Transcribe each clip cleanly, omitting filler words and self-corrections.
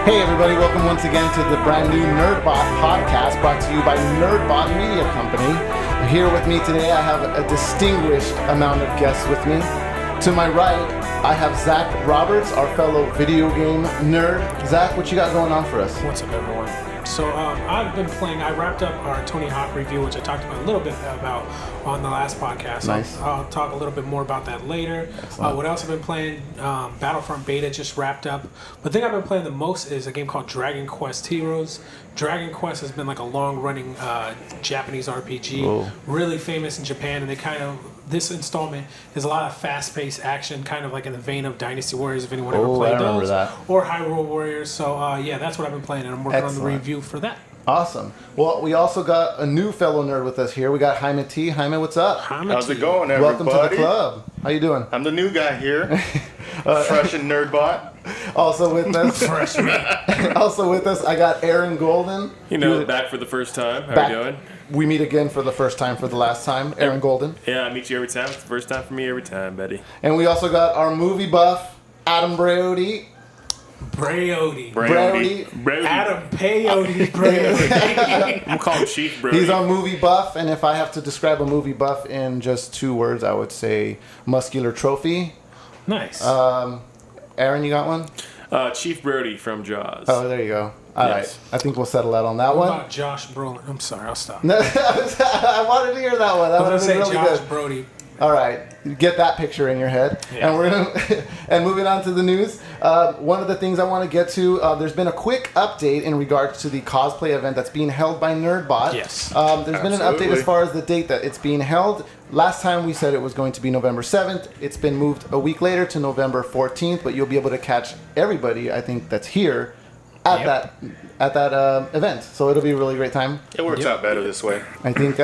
Hey everybody, welcome once again to the brand new Nerdbot podcast brought to you by Nerdbot Media Company. Here with me today, I have a distinguished amount of guests with me. To my right, I have Zach Roberts, our fellow video game nerd. Zach, what you got going on for us? What's up, everyone? So I've been playing. I wrapped up our Tony Hawk review, which I talked about a little bit about on the last podcast. Nice. I'll talk a little bit more about that later. What else I've been playing? Battlefront Beta just wrapped up. But the thing I've been playing the most is a game called Dragon Quest Heroes. Dragon Quest has been like a long-running Japanese RPG, Whoa. really famous in Japan, and this installment is a lot of fast-paced action, kind of like in the vein of Dynasty Warriors, if anyone ever played those, or Hyrule Warriors. So yeah, that's what I've been playing, and I'm working on the review for that. Awesome. Well, we also got a new fellow nerd with us here. We got Jaime T. Jaime, what's up? How's it going, everybody? Welcome to the club. How you doing? I'm the new guy here, fresh and Nerdbot. Also with us, also with us, I got Aaron Golden. Back for the first time. How are you doing? We meet again for the first time for the last time. Aaron Golden. Yeah, I meet you every time. It's the first time for me every time, buddy. And we also got our movie buff, Adam Brody. Brody. Adam Brody. I'm calling Chief Brody. He's our movie buff, and if I have to describe a movie buff in just 2 words, I would say muscular trophy. Nice. Aaron, you got one? Chief Brody from Jaws. Oh, there you go. All right. I think we'll settle out on that one. What about Josh Brolin? I'm sorry, I'll stop. I wanted to hear that one. That I was going to say really Josh good. Brody. All right, get that picture in your head. Yeah. And we're gonna and moving on to the news. One of the things I want to get to, there's been a quick update in regards to the cosplay event that's being held by Nerdbot. Yes. There's been an update as far as the date that it's being held. Last time we said it was going to be November 7th. It's been moved a week later to November 14th, but you'll be able to catch everybody, I think, that's here at that event. So it'll be a really great time. It works out better this way. I think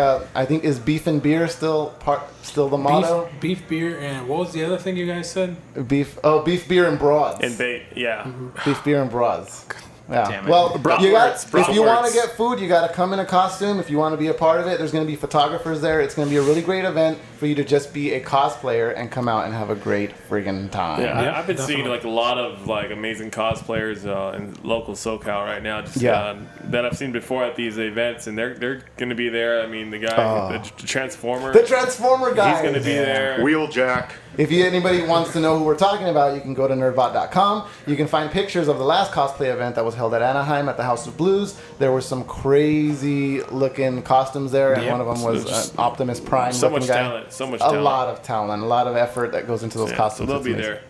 is beef and beer still the motto? Beef, beer, and what was the other thing you guys said? Beef, beer and broads. And bait, yeah. Beef, beer, and broads. Yeah. Damn it. Well, if you want to words. get food, you got to come in a costume. If you want to be a part of it, there's going to be photographers there. It's going to be a really great event for you to just be a cosplayer and come out and have a great friggin' time. Yeah, I've been seeing like a lot of like amazing cosplayers in local SoCal right now. That I've seen before at these events, and they're going to be there. I mean, the guy, the Transformer. The Transformer guy. He's going to be there. Wheeljack. If anybody wants to know who we're talking about, you can go to nerdbot.com. You can find pictures of the last cosplay event that was held at Anaheim at the House of Blues. There were some crazy looking costumes there, and one of them was an Optimus Prime so looking much guy. talent. So much talent. A lot of talent, a lot of effort that goes into those costumes. So they'll be there.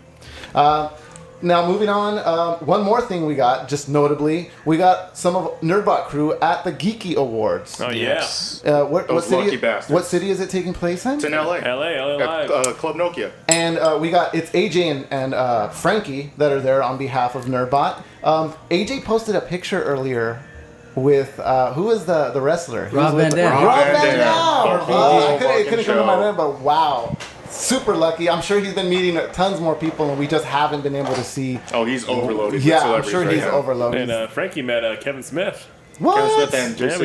Now, moving on, one more thing we got, just notably, we got some of Nerdbot crew at the Geeky Awards. Oh, yes. What lucky city? bastards. What city is it taking place in? It's in LA. LA Live. At Club Nokia. And it's AJ and Frankie that are there on behalf of Nerdbot. AJ posted a picture earlier with who was the wrestler? Rob Van Dam. Rob Van Dam. I couldn't come to my mind, but wow. Super lucky. I'm sure he's been meeting tons more people, and we just haven't been able to see. Oh, he's overloaded. Yeah, I'm sure he's overloaded. And Frankie met Kevin Smith. What? Kevin Smith and Jason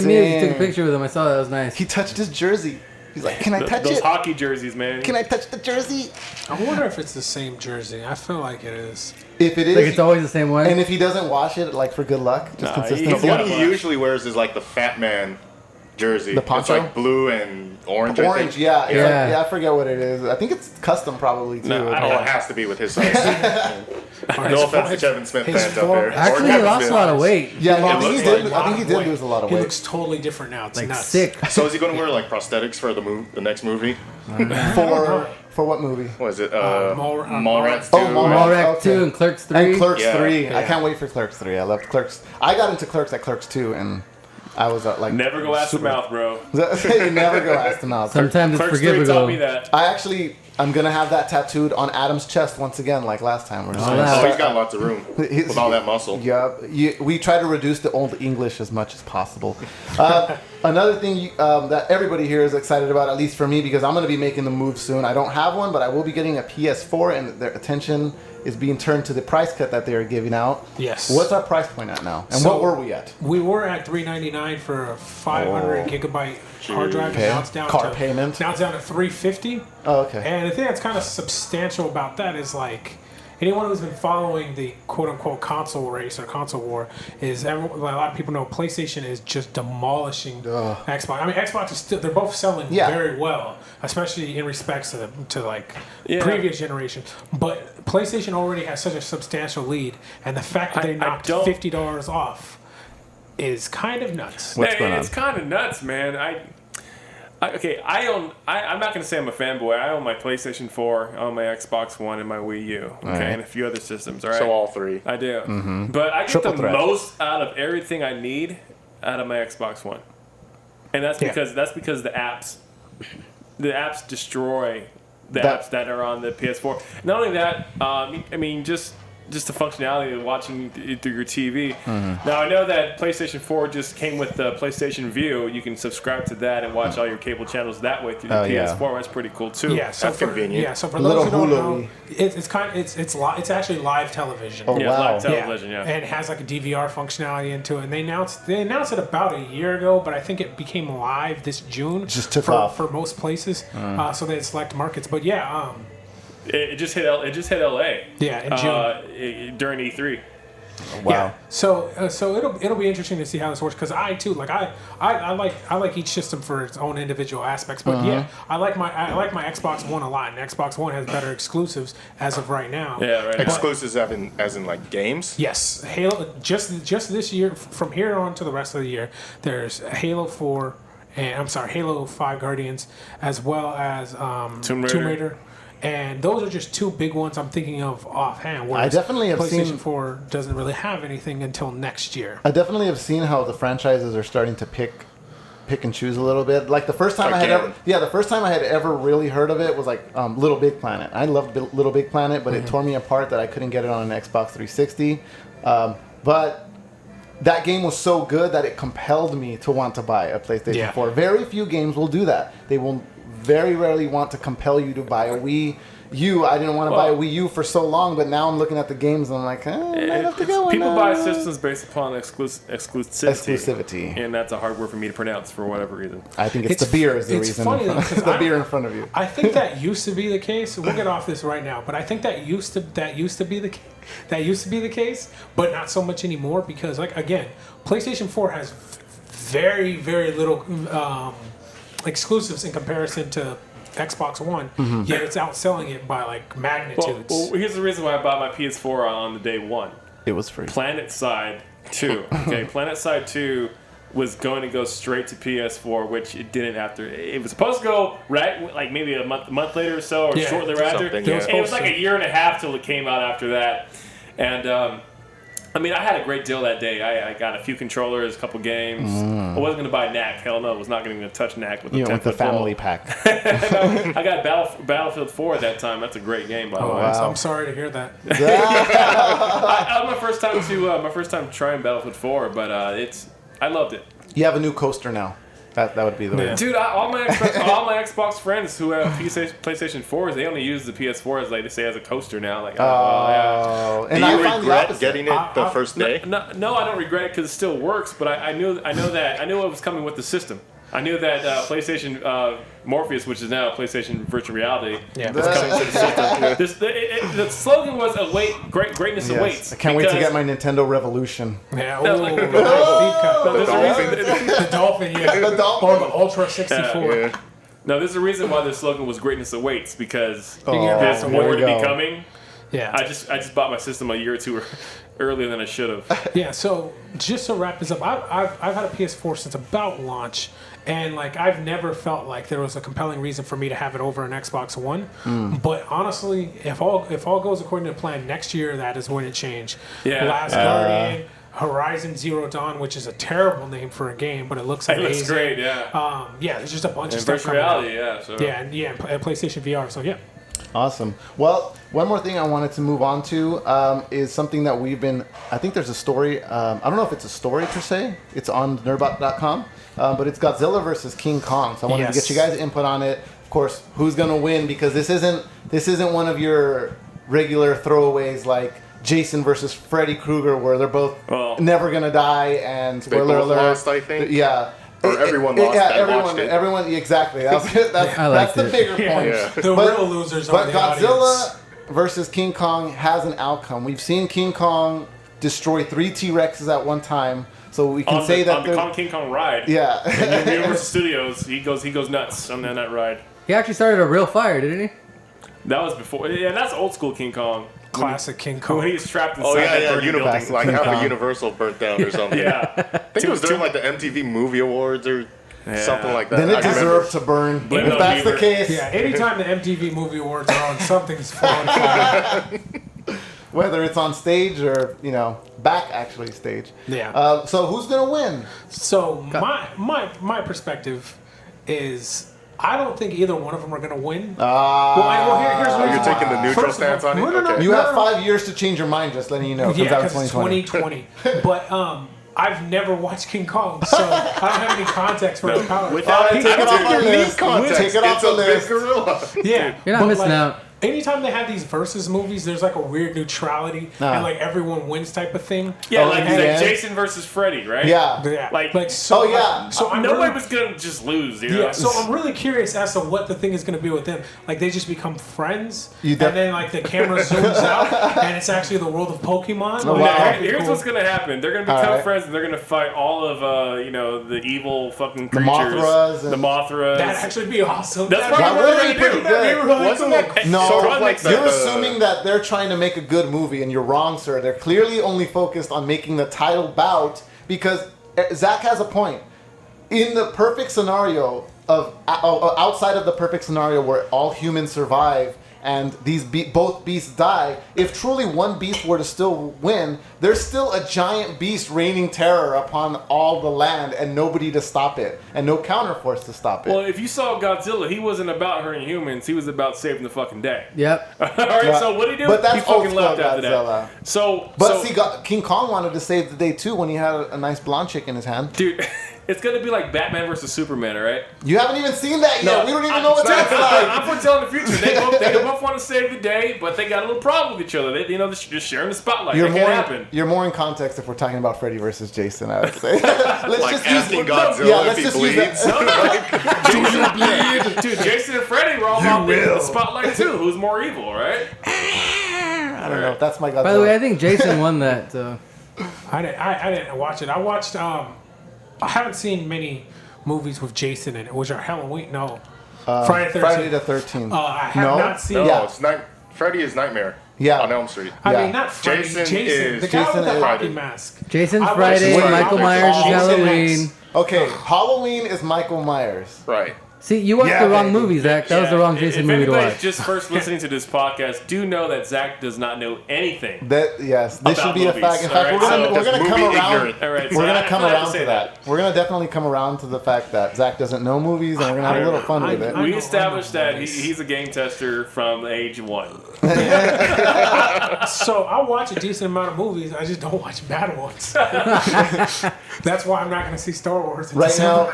Mewes. He took a picture with him. I saw that. It was nice. He touched his jersey. He's like, can I touch those it? hockey jerseys, man. Can I touch the jersey? I wonder if it's the same jersey. I feel like it is. If it is, Like it's always the same one. and if he doesn't wash it, like for good luck, just consistency. The one he usually wears is like the Fat Man jersey. The poncho? It's like blue and orange. Orange, yeah. I forget what it is. I think it's custom probably too. Oh, it has to be with his size. No offense to Kevin Smith fans out there. Actually, he lost a lot of weight. Yeah, I looks think he did lose a lot of weight. He looks totally different now. It's Like nuts. sick. So is he going to wear like prosthetics for the next movie? For what movie? What is it? Mallrats 2? Mallrats 2 and Clerks 3. And Clerks Yeah. 3. Yeah. I can't wait for Clerks 3. I loved Clerks. I got into Clerks at Clerks 2, and I was like... Never go ask the mouth, bro. You never go ask the mouth. Sometimes it's Clerks 3 taught forgivable. me that. I'm going to have that tattooed on Adam's chest once again, like last time. We're just gonna wow. Oh, start- he's got lots of room with all that muscle. Yeah, we try to reduce the Old English as much as possible. Another thing that everybody here is excited about, at least for me, because I'm going to be making the move soon. I don't have one, but I will be getting a PS4, and their attention is being turned to the price cut that they are giving out. Yes. What's our price point at now? And So, what were we at? We were at $399 for a 500 gigabyte hard drive, Okay. and now it's down Car to payment. Now it's down to $350. Oh, okay. And the thing that's kind of substantial about that is like anyone who's been following the quote unquote console race or console war a lot of people know PlayStation is just demolishing Xbox. I mean, Xbox is still, they're both selling very well, especially in respects to previous generations. But PlayStation already has such a substantial lead, and the fact that they knocked $50 off is kind of nuts. What's going on? It's kind of nuts, man. I'm not going to say I'm a fanboy. I own my PlayStation 4, I own my Xbox One, and my Wii U, and a few other systems, all right? So all three. I do. Mm-hmm. But I get the most out of everything I need out of my Xbox One. And that's because the apps destroy the apps that are on the PS4. Not only that, I mean, just the functionality of watching it through your TV. Mm-hmm. Now, I know that PlayStation 4 just came with the PlayStation View. You can subscribe to that and watch all your cable channels that way through the PS4. That's pretty cool, too. Yeah, so that's convenient. Yeah, so for those who don't know, it's actually live television. Oh, wow. Live television, yeah. And it has like a DVR functionality into it. And they announced it about a year ago, but I think it became live this June. Just took off. For most places, so they had select markets. But yeah, It just hit LA. Yeah, in June during E3. Oh, wow. Yeah. So it'll be interesting to see how this works because I too I like each system for its own individual aspects. But I like my Xbox One a lot, and Xbox One has better exclusives as of right now. Yeah, right. Exclusives as in like games. Yes, Halo. Just this year, from here on to the rest of the year, there's Halo 4 and Halo 5 Guardians, as well as Tomb Raider. And those are just two big ones I'm thinking of offhand. I definitely have PlayStation 4 doesn't really have anything until next year. I definitely have seen how the franchises are starting to pick and choose a little bit. Like the first time I had ever really heard of it was like Little Big Planet. I loved Little Big Planet, but it tore me apart that I couldn't get it on an Xbox 360. But that game was so good that it compelled me to want to buy a PlayStation 4. Very few games will do that. They will very rarely want to compel you to buy a Wii U. I didn't want to buy a Wii U for so long, but now I'm looking at the games and I'm like, I might have to go. People buy systems based upon exclusivity. And that's a hard word for me to pronounce for whatever reason. I think it's the beer is the reason. It's funny though, the beer in front of you. I think that used to be the case. We'll get off this right now, but I think that used to be the case, but not so much anymore because, like, again, PlayStation 4 has very, very little exclusives in comparison to Xbox One, yet it's outselling it by like magnitudes. Well, here's the reason why I bought my PS4 on the day one. It was free. PlanetSide 2. Okay, PlanetSide 2 was going to go straight to PS4, which it didn't after. It was supposed to go like maybe a month later or so, or shortly thereafter. And it was like a year and a half till it came out after that. And I mean, I had a great deal that day. I got a few controllers, a couple games. I wasn't going to buy NAC. Hell no, I was not going to touch NAC with the 10-foot with the family pack. I got Battlefield 4 at that time. That's a great game, by the way. Wow. I'm sorry to hear that. That was my first time trying Battlefield 4, but I loved it. You have a new coaster now. That would be the way. Dude, all my Xbox friends who have PlayStation 4s, they only use the PS4 as, like, they say, as a coaster now. Like, and do you I regret getting it the first day? No, I don't regret it because it still works. But I knew it was coming with the system. I knew that PlayStation Morpheus, which is now PlayStation Virtual Reality, was coming to the system. The slogan was greatness awaits. I can't wait to get my Nintendo Revolution. Yeah, the Dolphin, the Dolphin, or the Ultra 64. Yeah. No, there's a reason why the slogan was greatness awaits because there's more to be coming. Yeah, I just bought my system a year or two earlier than I should have. Yeah, so just to wrap this up, I've had a PS4 since about launch, and like I've never felt like there was a compelling reason for me to have it over an Xbox One. But honestly, if all goes according to plan, next year that is when it changed. Yeah. Last Guardian, Horizon Zero Dawn, which is a terrible name for a game, but it looks amazing. It looks great, yeah. There's just a bunch of virtual stuff coming reality, out. So. Yeah, and PlayStation VR. So yeah. Awesome. Well, one more thing I wanted to move on to is something that we've been... I think there's a story. I don't know if it's a story per se. It's on Nerdbot.com. But it's Godzilla versus King Kong. So I wanted to get you guys' input on it. Of course, who's going to win? Because this isn't one of your regular throwaways like Jason versus Freddy Krueger, where they're both never going to die. And spoiler alert. Lost, I think. Yeah. Or everyone lost everyone, exactly. That's the bigger point. The real losers are the Godzilla audience. versus King Kong has an outcome. We've seen King Kong destroy 3 T-Rexes at one time, so we can say that on the King Kong ride. Yeah. In Universal Studios, he goes nuts on that ride. He actually started a real fire, didn't he? That was before. Yeah, that's old school King Kong. Classic King Kong. When he's trapped inside Oh yeah, that burning building. like King half Kong. of Universal burnt down or something. Yeah. I think it was during like the MTV Movie Awards or something like that. Then it I remember. deserved to burn. Blame it If on that's the Beaver. case, Yeah, anytime the MTV Movie Awards are on, something's falling fire. whether it's on stage or back actually stage. Yeah. So who's gonna win? So my perspective is I don't think either one of them are going to win. Here's the You're reason taking why. the neutral First of all- stance on it? No. Okay. You have 5 years to change your mind. Just letting you know. Yeah, Comes out because in it's 2020. 2020. But I've never watched King Kong, so I don't have any context for his power. Without Take it off our list. context, Take it off it's the a big list. gorilla. Yeah, You're not but, missing out. Anytime they have these versus movies, there's like a weird neutrality and like everyone wins type of thing. Yeah, Oh, like, in the end? Jason versus Freddy, right? Yeah. Yeah, Like- so. Oh, yeah. So I'm Nobody really, was gonna just lose, you know? yeah. So I'm really curious as to what the thing is going to be with them. Like they just become friends, You and then like the camera zooms out, and it's actually the world of Pokemon. Like, wow. that'd be Here's cool. what's gonna happen. They're gonna become Alright. friends, and they're gonna fight all of the evil fucking The creatures. Mothras and- The Mothras. That'd actually be awesome. That's That'd what be I'm would really be gonna pretty do. good. really Wasn't cool. that No, sort of like you're the- assuming that they're trying to make a good movie, and you're wrong, sir. They're clearly only focused on making the title bout because Zach has a point. In the perfect scenario of outside of the perfect scenario where all humans survive and these both beasts die, if truly one beast were to still win, there's still a giant beast raining terror upon all the land and nobody to stop it and no counterforce to stop it. Well, if you saw Godzilla, he wasn't about hurting humans. He was about saving the fucking day. Yep. All right. Yeah. So what did he do? But that's he fucking old school left after Godzilla. that. So, But see, King Kong wanted to save the day too when he had a nice blonde chick in his hand. dude, it's gonna be like Batman versus Superman, all right? You haven't even seen that yet. We don't even know what that's like. I'm foretelling the future. They both want to save the day, but they got a little problem with each other. They're just sharing the spotlight. You're That can't happen. you're more in context if we're talking about Freddy versus Jason, I would say. Let's Like just asking use Godzilla yeah, if let's he just use bleeds. that. Do you bleed? Dude, Jason and Freddy were all about the spotlight too. Who's more evil, right? I don't know. That's my Godzilla. By the way, I think Jason won that. I didn't watch it. I watched. I haven't seen many movies with Jason in it. Was your Halloween? No. Friday the 13th. Friday the 13th. I have No? not seen. No, Yeah. it's Freddy is Nightmare. Yeah. On Elm Street. I Yeah. mean, not Freddy. Jason Jason, is- the guy Jason with the is- hockey mask. Jason's I watched Friday, Jason. Michael I Myers is watched Jason Halloween. X. Okay, Halloween is Michael Myers. Right. See, you watched Yeah, the wrong baby. movie, Zach. That was the wrong Jason if movie to anybody's watch. just first listening to this podcast, do know that Zach does not know anything. This About should be a movies, fact. In fact, alright? we're So- gonna Just come movie around. ignorant. All right, so We're I gonna come have to around say to that. We're gonna definitely come around to the fact that Zach doesn't know movies, and we're gonna have a little fun with it. I We know established that movies. he's a game tester from the age of 1. So I watch a decent amount of movies. I just don't watch bad ones. That's why I'm not going to see Star Wars in Right December.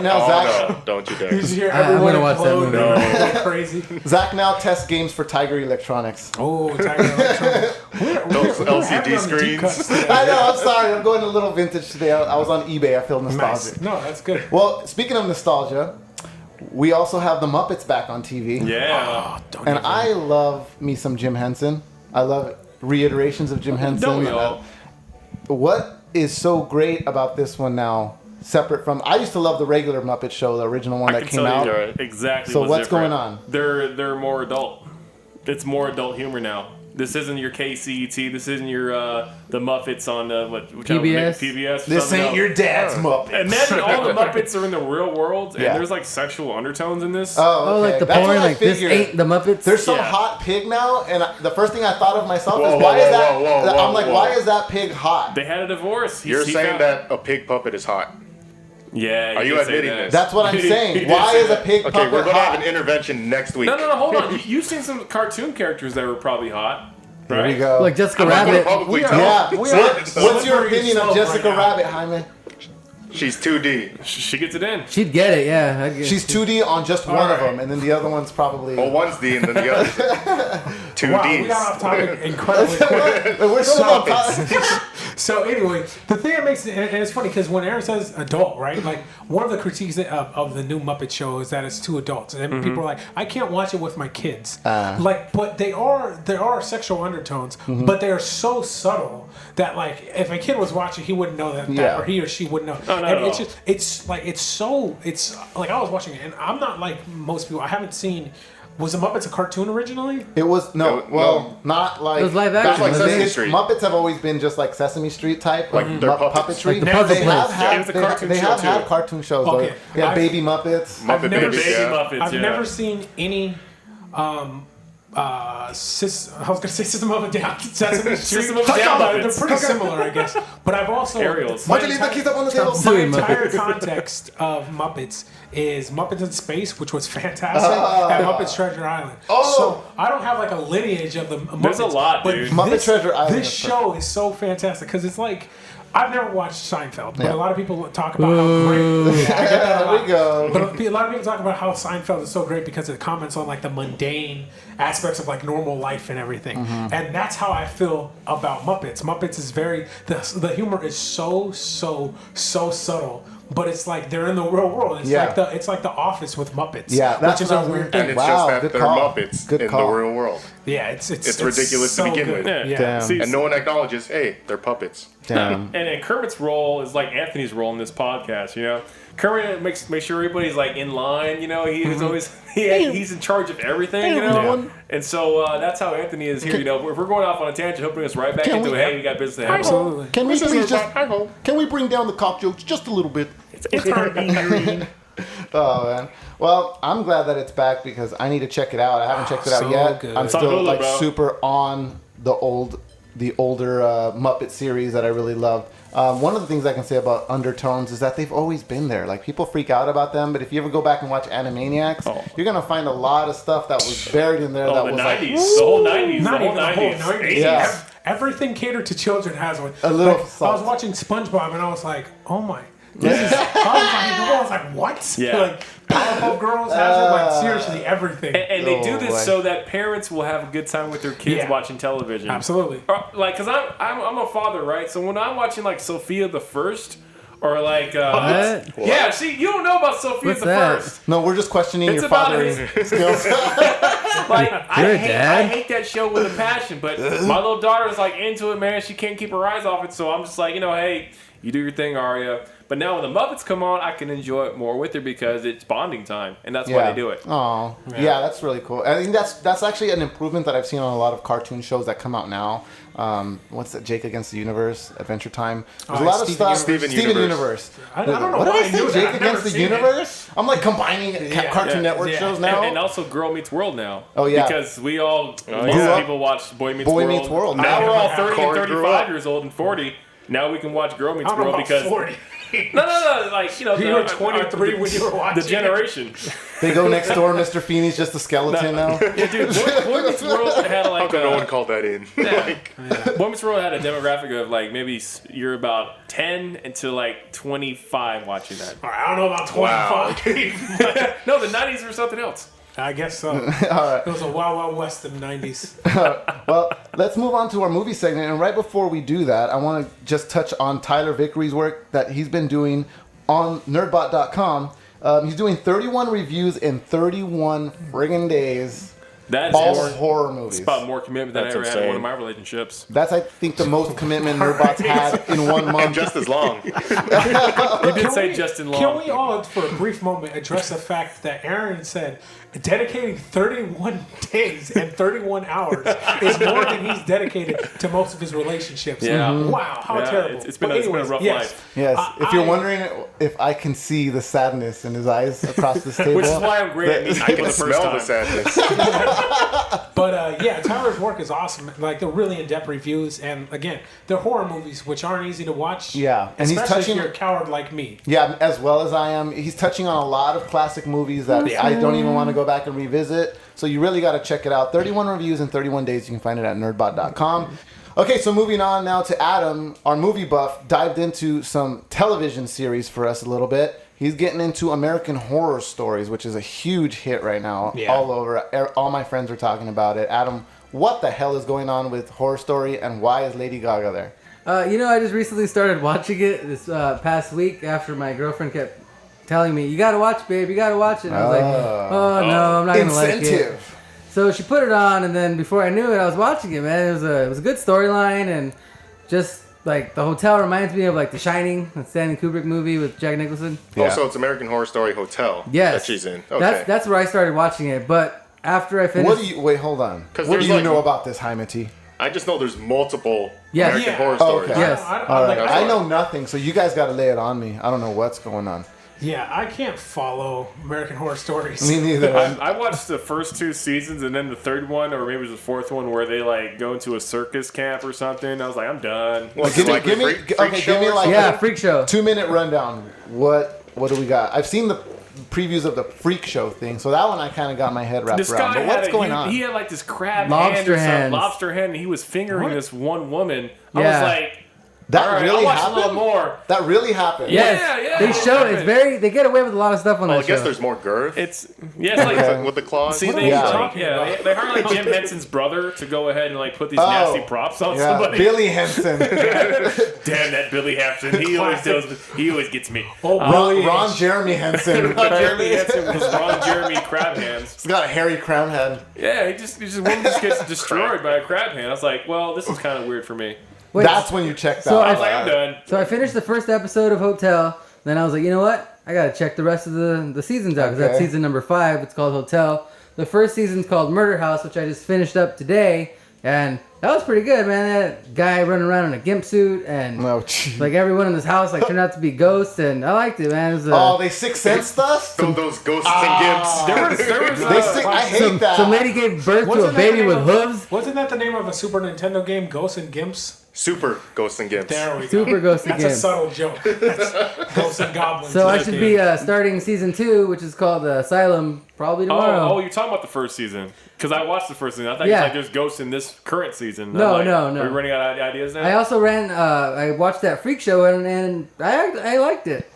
now, Oh Zach. no! Don't you You dare. just hear I'm everyone gonna watch that implode movie. and go crazy. Zach now tests games for Tiger Electronics. Oh, Tiger Electronics. Those We're LCD heavy on the deep screens. cuts today. I know. I'm sorry. I'm going a little vintage today. I was on eBay. I feel nostalgic. Nice. No, that's good. Well, speaking of nostalgia, we also have the Muppets back on TV. Yeah. Oh, don't And even. I love me some Jim Henson. I love reiterations of Jim Henson. Don't we all? What is so great about this one now, separate from... I used to love the regular Muppet Show, the original one I that can came tell out. you Right. exactly So what's what's different. going on? They're more adult. It's more adult humor now. This isn't your KCET. This isn't your the Muppets on what channel? PBS? PBS. or This something ain't else. your dad's Muppet. Imagine all the Muppets are in the real world, and Yeah. there's like sexual undertones in this. Oh, Oh, okay. like the That's what porn, I like this figured. ain't the Muppets. There's some Yeah. hot pig now, and the first thing I thought of myself Whoa, is, why whoa, is that... whoa, whoa, I'm like, whoa. why is that pig hot? They had a divorce. You're He saying found- that a pig puppet is hot. Yeah. Are he you did say admitting that. this? That's what I'm He saying. did Why say is a that. pig Okay, puppet we're gonna hot? have an intervention next week. No, hold on. You've seen some cartoon characters that were probably hot, Here right? we go. Like Jessica I'm not gonna Rabbit. publicly We are- tell. Yeah. We are- What's your opinion of slow Jessica right now. Rabbit, Jaime? She's 2D. She gets it in. She'd get it, yeah. I'd get She's 2D on just one of right. them, and then the other one's probably... Well, one's D and then the other's 2 Wow, Ds. we got off topic incredibly quick. We're still on top. So anyway, the thing that makes it, and it's funny because when Aaron says adult, right? Like one of the critiques of the new Muppet Show is that it's too adult, and people are like, I can't watch it with my kids. But there are sexual undertones, but they are so subtle that like if a kid was watching, he wouldn't know that, or he or she wouldn't know. Oh, and it's like I was watching it, and I'm not like most people. I haven't seen. Was the Muppets a cartoon originally? It was not like it was live action. It was like Sesame Street. Muppets have always been just like Sesame Street type, like they're puppets. puppetry. Like the Puzzle they have Place. had, It was a cartoon they show have too. had cartoon shows. Okay. Though. They had Baby Muppets. Muppet never Babies, seen- yeah. Muppets, I've yeah. never seen any. I was gonna say System of a Down, Sesame Street. System of a Down They're Muppets. pretty similar, I guess. But I've also Ariels. Why'd you leave the keys up on the table? My Silly entire Muppets. context of Muppets is Muppets in Space, which was fantastic, and Muppets Treasure Island. So I don't have like a lineage of the Muppets. There's a lot, but dude. Muppet Treasure Island This is show is so fantastic because it's like. I've never watched Seinfeld, but a lot of people talk about how great. I get that a lot. There we go. But a lot of people talk about how Seinfeld is so great because it comments on like the mundane aspects of like normal life and everything, and that's how I feel about Muppets. Muppets is very the humor is so subtle, but it's like they're in the real world. It's like the Office with Muppets. Yeah, that's which is what I a was weird gonna And thing. it's Wow, just good that they're call. Muppets Good in call. the real world. Yeah, it's ridiculous to so begin good. with. Yeah. Yeah. See, And no one acknowledges, hey, they're puppets. Damn. And Kermit's role is like Anthony's role in this podcast. You know, Kermit makes sure everybody's like in line. You know, he's always he's in charge of everything. You know, everyone. and so that's how Anthony is here. You know, if we're going off on a tangent, he'll bring us right back Can into we- hey, we got business to handle. Absolutely. Can we This is please just? Nerdbot. Hi, ho. Can we bring down the cock jokes just a little bit? It's hard being green. Oh man. Well, I'm glad that it's back because I need to check it out. I haven't checked it out So yet. good. I'm It's on still Hulu, like bro. super on the older Muppet series that I really loved. One of the things I can say about undertones is that they've always been there. Like people freak out about them, but if you ever go back and watch Animaniacs, you're gonna find a lot of stuff that was buried in there that Oh, the was 90s, like the whole 90s, Not the whole even the whole 90s, 90s. 80s. Yeah. Everything catered to children has one. A little Like, I salt. was watching SpongeBob and I was like, oh my. I was like, what? Yeah. Like Powerpuff Girls has it. Like seriously, everything. And they do Oh, this boy. so that parents will have a good time with their kids Yeah. watching television. Absolutely. Like, cause I'm a father, right? So when I'm watching like Sophia the First, or like What? yeah, see, you don't know about Sophia What's the that? First. No, we're just questioning It's your about fathering skills. Like You're a dad? I hate that show with a passion, but my little daughter's like into it, man. She can't keep her eyes off it, so I'm just like, hey, you do your thing, Arya. But now when the Muppets come on, I can enjoy it more with her because it's bonding time, and that's why they do it. Oh, yeah, that's really cool. I think that's actually an improvement that I've seen on a lot of cartoon shows that come out now. What's that? Jake Against the Universe, Adventure Time. There's a lot of Steven stuff. Universe. Steven Universe. I don't know What did why I I say? knew that. Jake I've Against never the seen it. Universe? I'm like combining Cartoon Network yeah. shows now. And also Girl Meets World now. Oh, yeah. Because we all, most yeah. people watch Boy Meets Boy World. Meets World. Now I we're all never 30 and grew 35 up. years old and 40. Now we can watch Girl Meets I don't know World about because 40. no, like You were 23 when you were watching the generation. They go next door. Mr. Feeney's just a skeleton now. Yeah, dude, Boy Meets World had How like come no one called that in? Boy Meets World had a demographic of like maybe you're about 10 until like 25 watching that. All right, I don't know about 25. No, the 90s were something else. I guess so. It was a Wild Wild West in the 90s. Well, let's move on to our movie segment. And right before we do that, I want to just touch on Tyler Vickery's work that he's been doing on Nerdbot.com. He's doing 31 reviews in 31 friggin' days. That's All more, horror movies. it's about more commitment than I That's ever had in one of insane. my relationships. That's, I think, the most commitment Nerdbot's had in 1 month. And just as long. You did say we- Justin Long. Can we all, for a brief moment, address the fact that Aaron said dedicating 31 days and 31 hours is more than he's dedicated to most of his relationships? Yeah. Wow, how Yeah, terrible. it's been But a anyways, rough yes. life. Yes, if you're I- wondering if I can see the sadness in his eyes across this table. Which is why I'm great at meeting I people can the first smell the time. sadness. But yeah, Tyler's work is awesome. Like they're really in-depth reviews, and again, they're horror movies, which aren't easy to watch. Yeah, and he's especially touching- if you're a coward like me. Yeah, as well as I am. He's touching on a lot of classic movies that I don't even want to go back and revisit. So you really got to check it out. 31 reviews in 31 days. You can find it at nerdbot.com. Okay, so moving on now to Adam, our movie buff, dived into some television series for us a little bit. He's getting into American Horror Stories, which is a huge hit right now. Yeah. All over. All my friends are talking about it. Adam, what the hell is going on with Horror Story, and why is Lady Gaga there? I just recently started watching it this past week after my girlfriend kept telling me, "You gotta watch, babe. You gotta watch it." And I was like, "Oh no, I'm not gonna like it." So she put it on, and then before I knew it, I was watching it. Man, it was a good storyline, and just like the hotel reminds me of like The Shining, the Stanley Kubrick movie with Jack Nicholson. Yeah. Oh, so it's American Horror Story Hotel. Yes, that she's in. Okay. That's where I started watching it. But after I finished, wait, hold on. What do you know about this, Jaime T? I just know there's multiple Yes. American Horror Stories. Okay. Yes. All right. I know nothing, so you guys got to lay it on me. I don't know what's going on. Yeah, I can't follow American Horror Stories. Me neither. I watched the first 2 seasons and then the third one, or maybe it was the fourth one, where they like go into a circus camp or something. I was like, I'm done. Well, give me like Freak Show. 2-minute rundown. What do we got? I've seen the previews of the Freak Show thing, so that one I kind of got my head wrapped This around. guy But what's going on? He had like this crab Lobster hand, hands. lobster hand, and he was fingering this one woman. I Yeah. was like, That all right, really I'll watch happened. a little more. That really happened. Yes. Yeah, They show it. They get away with a lot of stuff on Well, that I guess show. there's more girth. It's like With the claws. see, What they, are you Yeah. talking about? they hired like Jim Henson's brother to go ahead and like put these nasty props on Yeah, somebody. Billy Henson. Damn that Billy Henson. He always gets me. Ron Jeremy Henson. Ron Jeremy Henson was Ron Jeremy crab hands. He's got a hairy crown head. Yeah, woman just gets destroyed by a crab hand. I was like, well, this is kind of weird for me. Wait, That's when you checked So out. I was like, I'm done. So I finished the first episode of Hotel. Then I was like, you know what? I gotta check the rest of the seasons out because that's Okay. season number 5. It's called Hotel. The first season's called Murder House, which I just finished up today, and that was pretty good, man. That guy running around in a gimp suit, and No, gee. like everyone in this house like turned out to be ghosts, and I liked it, man. It was, They Sixth Sense us? Those ghosts and gimps. There was I hate that. some lady gave birth to a Wasn't that baby the with name of- hooves. Wasn't that the name of a Super Nintendo game, Ghosts and Gimps? Super ghosts and gimps. There we go. Super Ghosts and That's a Gimps. subtle joke. That's Ghosts and Goblins. So I That should game. be starting season 2, which is called Asylum, probably tomorrow. Oh, you're talking about the first season. Because I watched the first season. I thought Yeah. like there's ghosts in this current season. No, I'm like, no. Are we running out of ideas now? I also I watched that Freak Show and I liked it.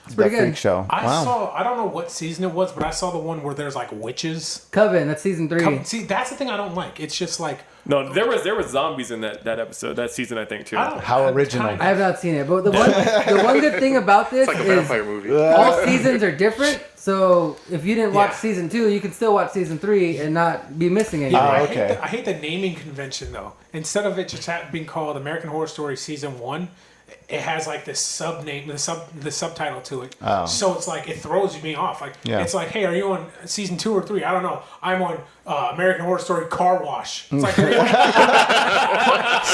It's pretty good. Freak Show. I don't know what season it was, but I saw the one where there's like witches. Coven, that's season 3. See, that's the thing I don't like. It's just like No, there was zombies in that episode, that season, I think, too. How original. I have not seen it, but the one good thing about this It's like a is vampire movie. all seasons are different. So if you didn't watch Yeah. season 2, you can still watch season 3 and not be missing anything. I okay. hate the naming convention though. Instead of it just being called American Horror Story Season 1, it has like this subname, the subtitle to it. Oh. So it's like it throws me off. Like Yeah. it's like, hey, are you on season 2 or 3? I don't know. I'm on American Horror Story Car Wash. It's like,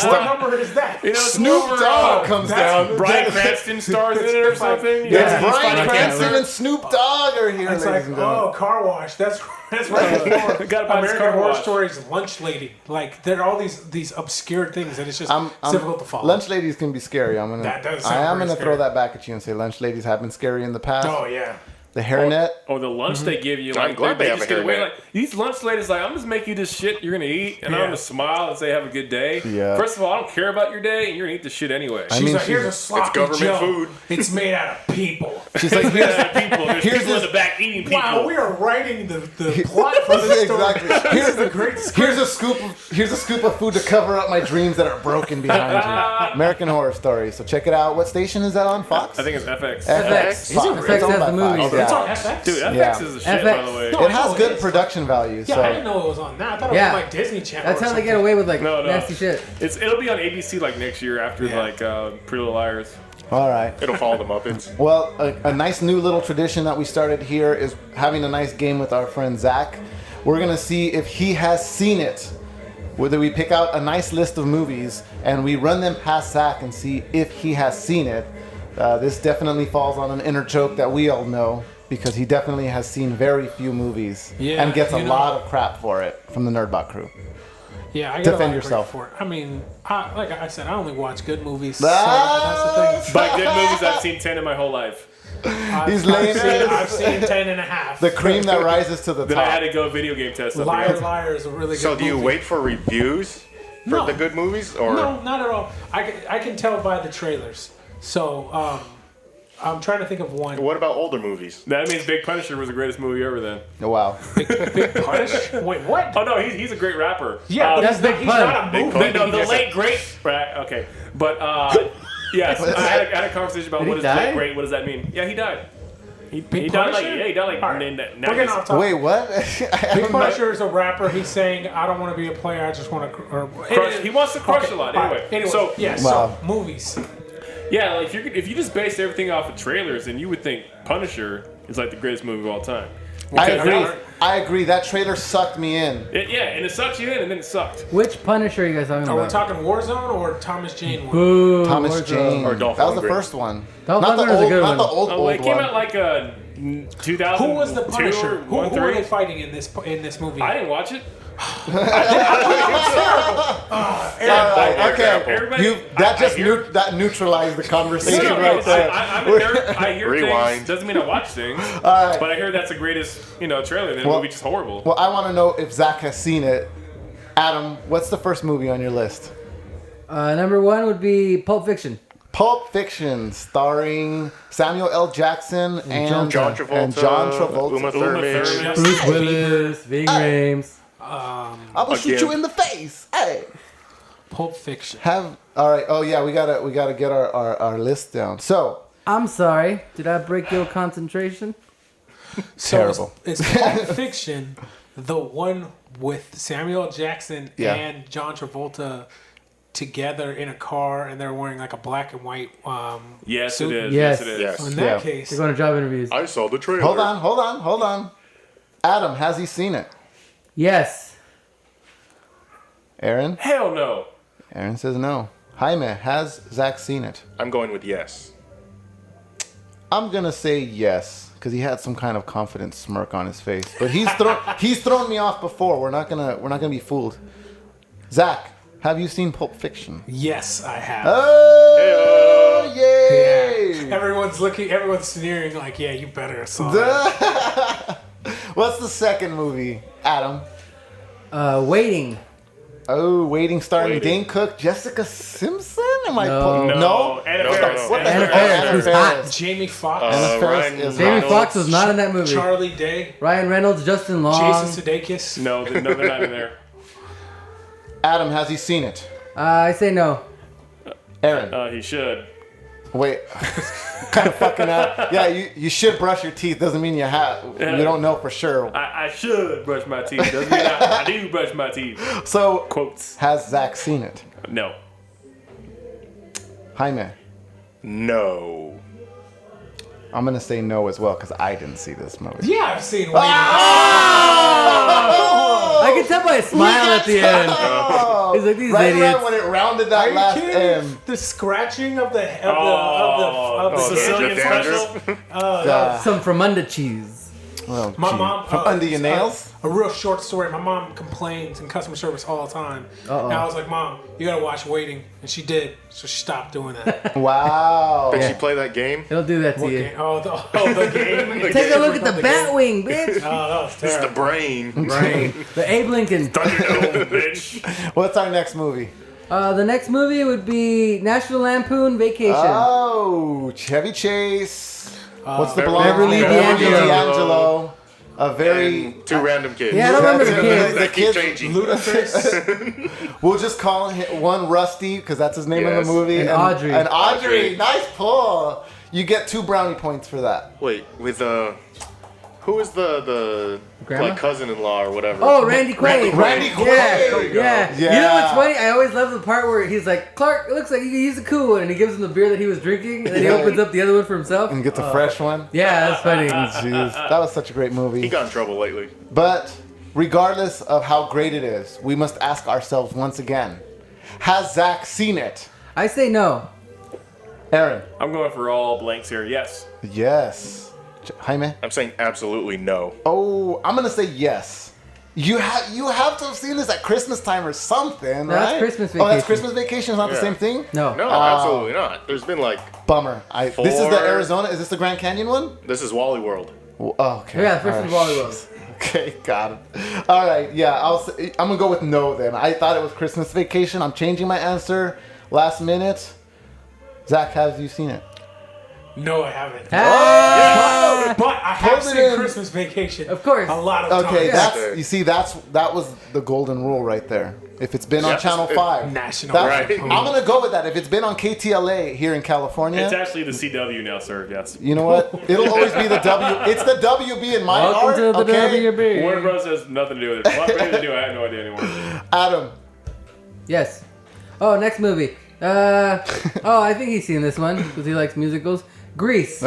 what number is that? You know, it's Snoop over, Dogg comes down. Brian Cranston stars in it or something. Yeah, he's Brian fine. Cranston and Snoop Dogg are here, It's ladies like, and gentlemen. oh, Car Wash. That's right before Gotta buy this American Car Horror Wash. Stories Lunch Lady. Like there are all these obscure things that it's just difficult to follow. Lunch ladies can be scary. That does sound I am pretty gonna throw scary. that back at you and say lunch ladies have been scary in the past. Oh yeah. The hairnet. Or the lunch they give you. I'm Like, glad they have just a get away. hairnet. Like, these lunch ladies, like, I'm just make you this shit you're gonna eat, and I'm Yeah. gonna smile and say have a good day. Yeah. First of all, I don't care about your day, and you're gonna eat the shit anyway. I She's mean, like, she's- here's a sloppy government Joe. food. It's made out of people. She's like, here's There's Here's people in this- the back eating people. Wow, we are writing the plot for this story. exactly. Here's the great script. Here's a scoop of food to cover up my dreams that are broken behind you. American Horror Story. So check it out. What station is that on? Fox. I think it's FX. FX. Is it? Fox. FX It's owned has by the movies. Fox. It's Yeah. on FX. Dude, FX Yeah. is the shit, FX. by the way. No, It has know good is. production value. Yeah, So I didn't know it was on that. I thought it Yeah. was on like Disney Channel. That's or how they get something. away with like No. nasty shit. It'll be on ABC like next year after Yeah. like Pretty Little Liars. all right. It'll follow the Muppets. Well, a nice new little tradition that we started here is having a nice game with our friend Zach. We're gonna see if he has seen it. Whether we pick out a nice list of movies and we run them past Zach and see if he has seen it. This definitely falls on an inner joke that we all know because he definitely has seen very few movies Yeah, and gets a you know- lot of crap for it from the Nerdbot crew. Yeah, I get Defend a lot of grief yourself. for it. I mean, like I said, I only watch good movies. So that's the thing. By good movies, I've seen 10 in my whole life. He's laying I've seen 10 and a half. the cream that rises to the Then I had top. to go video game test something Liar else. Liar is a really good So do you movie. wait for reviews for No. the good movies, or No, not at all. I can tell by the trailers. So, I'm trying to think of one. What about older movies? That means Big Punisher was the greatest movie ever then. Oh, wow. Big Punish? Wait, what? Oh, no, he's a great rapper. Yeah, but that's Big he's Pun. not a movie. No, the late great. Right, okay. But, yes, I had a conversation about Did what he is die? late great. What does that mean? Yeah, he died. He Big died like, Punisher? yeah, he died like, All right. in the We're getting 90s. off topic. Wait, what? Big Punisher is a rapper. He's saying, I don't want to be a player. I just want to... He wants to crush a lot. Anyway, so, yeah, Wow. so movies. yeah, like if you just based everything off of trailers, then you would think Punisher is like the greatest movie of all time. I agree. That trailer sucked me in. And it sucked you in, and then it sucked. Which Punisher are you guys talking Are we about? talking Warzone or Thomas Jane one? Boo, Thomas Warzone. Jane. Or Dolph That was the Lundgren. first one. Dolph Not the Lundgren's a old, good not one. the old, Oh, it old came one. out like 2000. Who was the Punisher? Who are 3? they fighting in this movie? I didn't watch it. Okay, Everybody- that neutralized the conversation No, right there. I'm a nerd. I hear Rewind. things. Doesn't mean I watch things. right. But I hear that's the greatest, trailer. Then the Well- movie's just horrible. Well, I want to know if Zach has seen it. Adam, what's the first movie on your list? Number one would be Pulp Fiction. Pulp Fiction, starring Samuel L. Jackson and John Travolta. And John Travolta. Uma Thurman. Thurman. Bruce Willis, Ving Rhames. I will shoot Again. you in the face. Hey. Pulp Fiction. All right. Oh yeah, we gotta get our list down. So I'm sorry. Did I break your concentration? So Terrible. Is Pulp Fiction the one with Samuel Jackson Yeah. and John Travolta together in a car and they're wearing like a black and white Yes, suit? it is. Yes. Yes, it is. Yes. So in that Yeah. case, They're going to job interviews. I saw the trailer. hold on. Adam, has he seen it? Yes. Aaron? Hell no. Aaron says no. Jaime, has Zach seen it? I'm going with yes. I'm gonna say yes because he had some kind of confident smirk on his face. But he's thrown me off before. We're not gonna be fooled. Zach, have you seen Pulp Fiction? yes, I have. Oh, yay! Everyone's sneering like, yeah, you better have saw that. What's the second movie, Adam? Waiting. Oh, Waiting, starring Waiting. Dane Cook, Jessica Simpson? Am I No. no? Anna No, Faris. no. What the Anna hell? Faris, who's hot. Faris. Jamie Foxx, Anna Faris Ryan is Jamie hot. Foxx was not in that movie. Charlie Day, Ryan Reynolds, Justin Long. Jason Sudeikis. No, they're not in there. Adam, has he seen it? I say no. Aaron, He should. wait. Kind of fucking out. Yeah, you should brush your teeth. Doesn't mean you have. You don't know for sure. I should brush my teeth. Doesn't mean I do brush my teeth. So, Quotes. has Zach seen it? No. Jaime, No. I'm gonna say no as well because I didn't see this movie. Yeah, I've seen Waiting. I can tell by his smile at the end. He's like, these Right idiots. around when it rounded that Are you last kidding M. me? The scratching of the Sicilian dandruff. special. Some Fromunda cheese. Oh, My gee. mom From under your nails. A real short story. My mom complains in customer service all the time. Uh-oh. And I was like, Mom, you gotta watch Waiting, and she did. So she stopped doing that. Wow. Did she play that game? It'll do that to you. Okay. Oh, the game. Take a look at the Batwing, bitch. Oh, that was It's the terrible. brain. The Abe Lincoln. Thunderdome, bitch. What's our next movie? The next movie would be National Lampoon Vacation. Oh, Chevy Chase. What's the blonde Beverly name? D'Angelo. A very. And two random kids. Yeah, I don't remember the kids. The That keep kids- changing. Ludicrous. We'll just call him one Rusty because that's his name in Yes. the movie. And Audrey. And Audrey. Audrey. Nice pull. You get 2 brownie points for that. Wait, with who is the Grandma? like cousin-in-law or whatever? Oh, Randy Quaid. Randy Yeah, Quaid. yeah. Yeah. You know what's funny? I always love the part where he's like, Clark, it looks like you can use a cool one. And he gives him the beer that he was drinking. And then he Yeah. opens up the other one for himself. And get the fresh one. Yeah, that's funny. Jeez, that was such a great He movie. got in trouble lately. But regardless of how great it is, we must ask ourselves once again: has Zach seen it? I say no. Aaron. I'm going for all blanks here. Yes. Yes. Jaime. I'm saying absolutely no. Oh, I'm gonna say yes. You have to have seen this at Christmas time or something, No, right? that's Christmas Oh, that's Vacation. Christmas Vacation. It's not the Yeah. same thing. No. No, absolutely not. There's been like Bummer. This is the Four. Arizona. Is this the Grand Canyon one? this is Wally World. Oh, okay. Yeah, the first All one right. was Okay, got it. All right, yeah. I'm gonna go with no then. I thought it was Christmas Vacation. I'm changing my answer last minute. Zach, have you seen it? No, I haven't. But I have seen Christmas Vacation. Of course. A lot of times. Okay, that was the golden rule right there. If it's been on Channel 5. National. Right. I'm going to go with that. If it's been on KTLA here in California. It's actually the CW now, sir. Yes. You know what? It'll always be the W. It's the WB in my heart. Welcome to the okay? WB. Warner Bros. Has nothing to do with it. What they do, I have no idea anymore. Adam. Yes. Oh, next movie. I think he's seen this one because he likes musicals. Grease.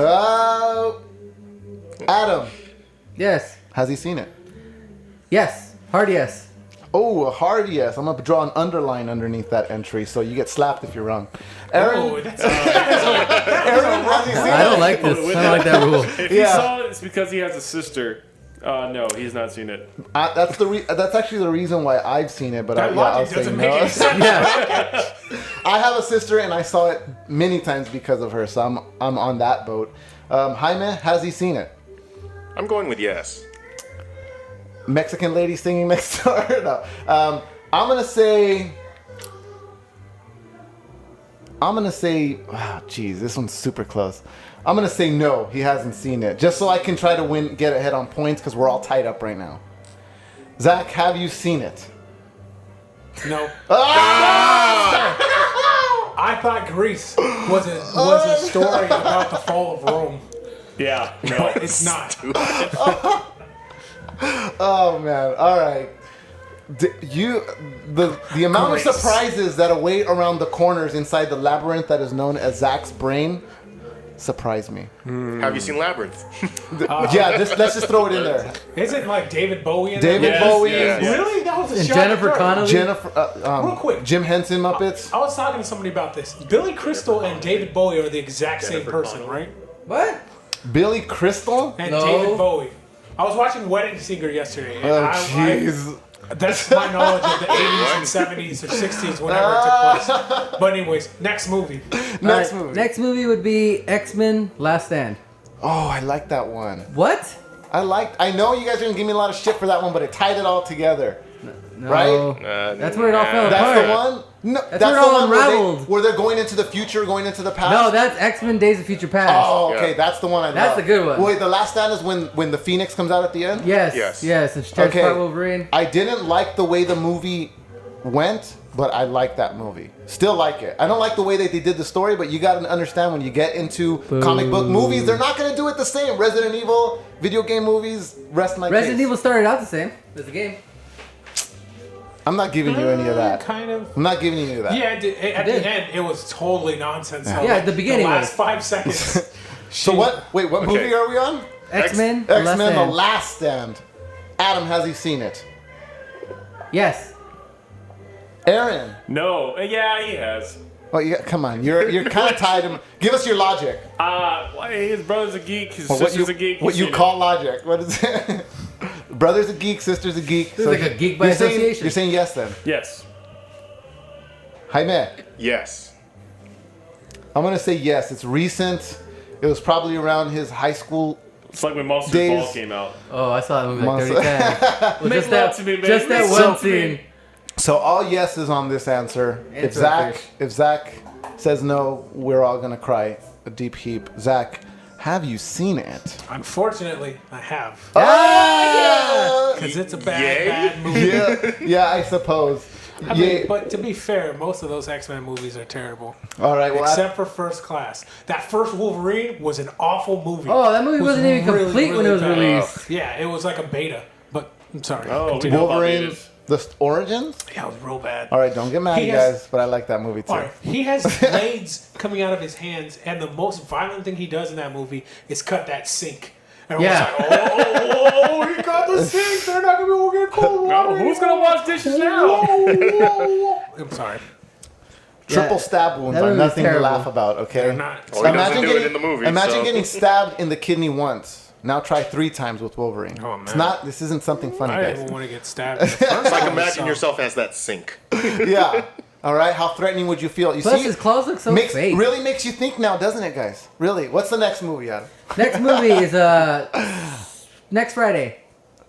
Adam. Yes. Has he seen it? Yes. Hard yes. Oh, a hard yes. I'm going to draw an underline underneath that entry so you get slapped if you're wrong. Aaron? Oh, that's Aaron, has he seen I don't it? like this. I don't like that rule. If he saw it, it's because he has a sister. No, he's not seen it. That's actually the reason why I've seen it, but that I'll logic say doesn't no. make any sense. Yeah. I have a sister and I saw it many times because of her, so I'm on that boat. Jaime, has he seen it? I'm going with yes. Mexican lady singing next door? No. I'm gonna say. Wow, geez, this one's super close. I'm gonna say no. He hasn't seen it, just so I can try to get ahead on points because we're all tied up right now. Zach, have you seen it? No. Ah! I thought Grease was a story about the fall of Rome. Yeah. No. It's not. Oh man! All right. The amount of surprises that await around the corners inside the labyrinth that is known as Zach's brain surprise me. Have you seen Labyrinth? Let's just throw it in there. Is it like David Bowie in David that? Bowie, yes. Really? That was a And shot. Jennifer Connelly. Real quick. Jim Henson Muppets. I was talking to somebody about this. Billy Crystal and David Bowie are the exact same person, right? What? Billy Crystal. And No. David Bowie. I was watching Wedding Singer yesterday. And Oh jeez. that's my knowledge of the 80s and 70s or 60s, whenever it took place. But anyways, next movie. Next movie. Next movie would be X-Men Last Stand. Oh, I like that one. What? I know you guys are gonna give me a lot of shit for that one, but it tied it all together. No. Right? That's where it all fell That's apart. the one. No, That's where it all the one unraveled. where they're going into the future, going into the past. No, that's X-Men Days of Future Past. Oh, okay, Yeah. that's the one I love. That's the good one. Wait, the last stand is when the Phoenix comes out at the end? Yes. Yes. And she turns Okay. part Wolverine. I didn't like the way the movie went, but I like that movie. Still like it. I don't like the way that they did the story, but you got to understand when you get into comic book movies, they're not going to do it the same. Resident Evil, video game movies, rest my Resident case. Evil started out the same as the game. I'm not giving you any of that. Kind of. I'm not giving you any of that. Yeah, at the end, it was totally nonsense. Yeah, at the beginning The last was. 5 seconds. So what? Wait, what movie are we on? X-Men. X-Men: The Stand. Last Stand. Adam, has he seen it? Yes. Aaron. No. Yeah, he has. Oh, yeah, come on. You're kind of tied him. Give us your logic. His brother's a geek. His What sister's you, a geek. what He's you seen call logic? What is it? Brother's a geek, sister's a geek. This is like a geek by you're saying- association. You're saying yes then. it. Yes. Jaime. Yes. I'm gonna say yes. It's recent. It was probably around his high school. It's like when Monsters Days- Ball came out. Oh, I saw that movie like Monster- 30 times. Well, Make just love that, to me, baby. just that Make one love to me. scene. So all yeses on this answer. It's a fish. If Zach says no, we're all gonna cry a deep heap. Zach, have you seen it? Unfortunately, I have. Ah, Because it's a Yay? bad movie. yeah, I suppose. I mean, but to be fair, most of those X-Men movies are terrible. All right. Well, Except for First Class. That first Wolverine was an awful movie. Oh, that movie wasn't even really, complete when it was really bad. released. Yeah, it was like a beta. But I'm sorry. Oh, we continue. know about Wolverine, betas. the origins. Yeah, it was real bad. All right, don't get mad, He you has- guys, but I like that movie too. All right, he has blades coming out of his hands, and the most violent thing he does in that movie is cut that sink. And Yeah. everyone's like, oh, he got the sink. They're not going to be able to get cold water. No, who's gonna wash dishes now? I'm sorry. Triple stab wounds that are movie's nothing to terrible. laugh about. Okay. They're not. Well, he doesn't do it in the movie. Imagine so. getting stabbed in the kidney once. Now try 3 times with Wolverine. Oh, man. It's not. This isn't something funny, I didn't guys. even want to get stabbed. In the first Like one, imagine so- yourself as that sink. Yeah. All right. How threatening would you feel? You Plus, see, his claws look so fake. really makes you think now, doesn't it, guys? Really. What's the next movie, Adam? Next movie is next Friday.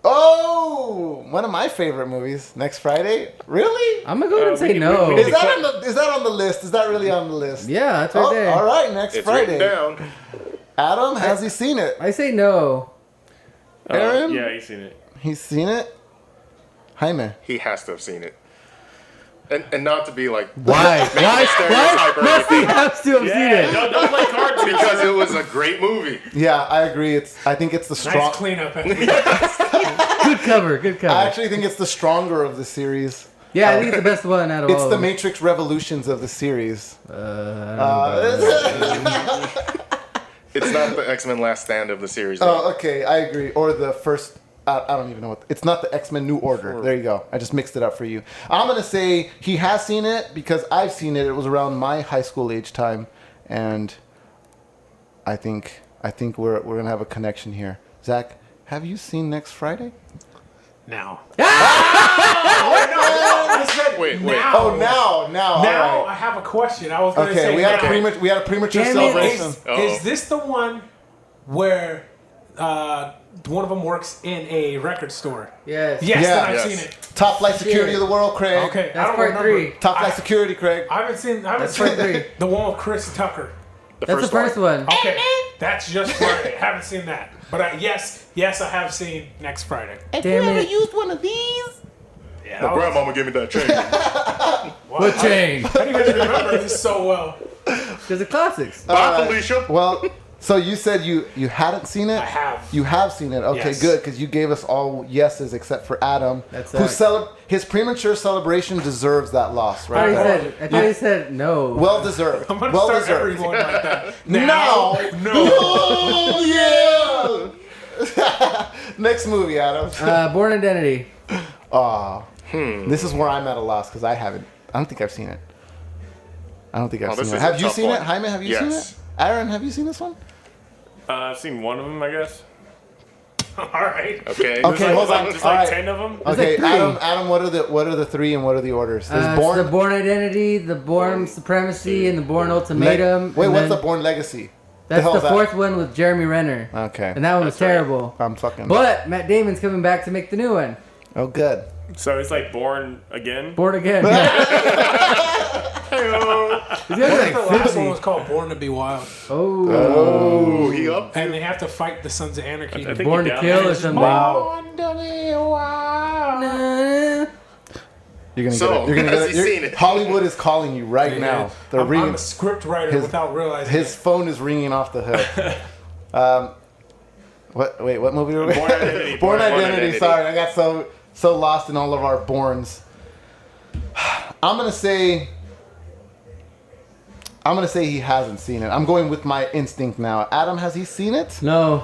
Oh, one of my favorite movies. Next Friday. Really? I'm gonna go ahead and say we- no. we- Is that on the list? Is that really on the list? Yeah, that's right Oh, there. all right. Next It's Friday. written down. Adam, has he seen it? I say no. Aaron? Yeah, he's seen it. He's seen it? Jaime? He has to have seen it. And not to be like Why? stereotype or Must he anything, have to have seen it? Don't play cards because it was a great movie. Yeah, I agree. I think it's the strong. Nice cleanup. Good cover. Good cover. I actually think it's the stronger of the series. Yeah, I think it's the best one out of all It's of the them. Matrix Revolutions of the series. It's not the X-Men Last Stand of the series. though. Oh, okay, I agree. Or the first. I don't even know what. It's not the X-Men New Order. There you go. I just mixed it up for you. I'm gonna say he has seen it because I've seen it. It was around my high school age time, and I think we're gonna have a connection here. Zach, have you seen Next Friday? Now. Wait. Now. Oh, now. Now All right. I have a question. I was going to Okay, say. we had now. we had a premature Damn it. celebration. Is this the one where one of them works in a record store? Yes. Yes, Yeah. then I've Yes. seen it. Top flight security of the world, Craig. Okay, I That's don't part remember. 3. Top flight security, Craig. I haven't seen That's part 3. the one with Chris Tucker. That's the first one. Okay, that's just Friday. Haven't seen that, but yes, I have seen Next Friday. Damn it. used one of these? Yeah, My grandmama gave me that chain. What change? How do you guys remember this so well? Because of classics. Bye, Felicia. Well, so you said you hadn't seen it? I have. You have seen it. Okay, Yes. good, because you gave us all yeses except for Adam, That's who right. his premature celebration deserves that loss, I right? thought he said no. Well deserved. I'm gonna Well start deserved. everyone like that. No. no. Oh yeah! Next movie, Adam. Born Identity. This is where I'm at a loss because I don't think I've seen it. I don't think I've this seen it. is a Have you tough seen one. it? Jaime, have you seen Yes. it? Aaron, have you seen this one? I've seen one of them, I guess. All right. Okay. Okay, hold on. There's All like right. 10 of them. Okay, like 3. Adam, what are the 3 and what are the orders? There's It's Born. the Born Identity, the Born Supremacy, and the Born Ultimatum. Wait, and what's then the Born Legacy? That's hell the is that? 4th one with Jeremy Renner. Okay. And that one was That's right. terrible. I'm fucking. But Matt Damon's coming back to make the new one. Oh, good. So it's like Born Again. Born Again. He's What gonna if the be like last 50. one was called Born to Be Wild? Oh. Oh, he up? And they have to fight the Sons of Anarchy. I think Born you're to down Kill there. or something. Wow. Nah. You're gonna So, get it. You're gonna has get he it. seen it? Hollywood is calling you right now. They're I'm reading. a script writer his- without realizing His it. phone is ringing off the hook. What? Wait, what movie were we? Born Identity. Born Identity. Identity. Sorry, I got so lost in all of our Borns. I'm gonna say he hasn't seen it. I'm going with my instinct now. Adam, has he seen it? No.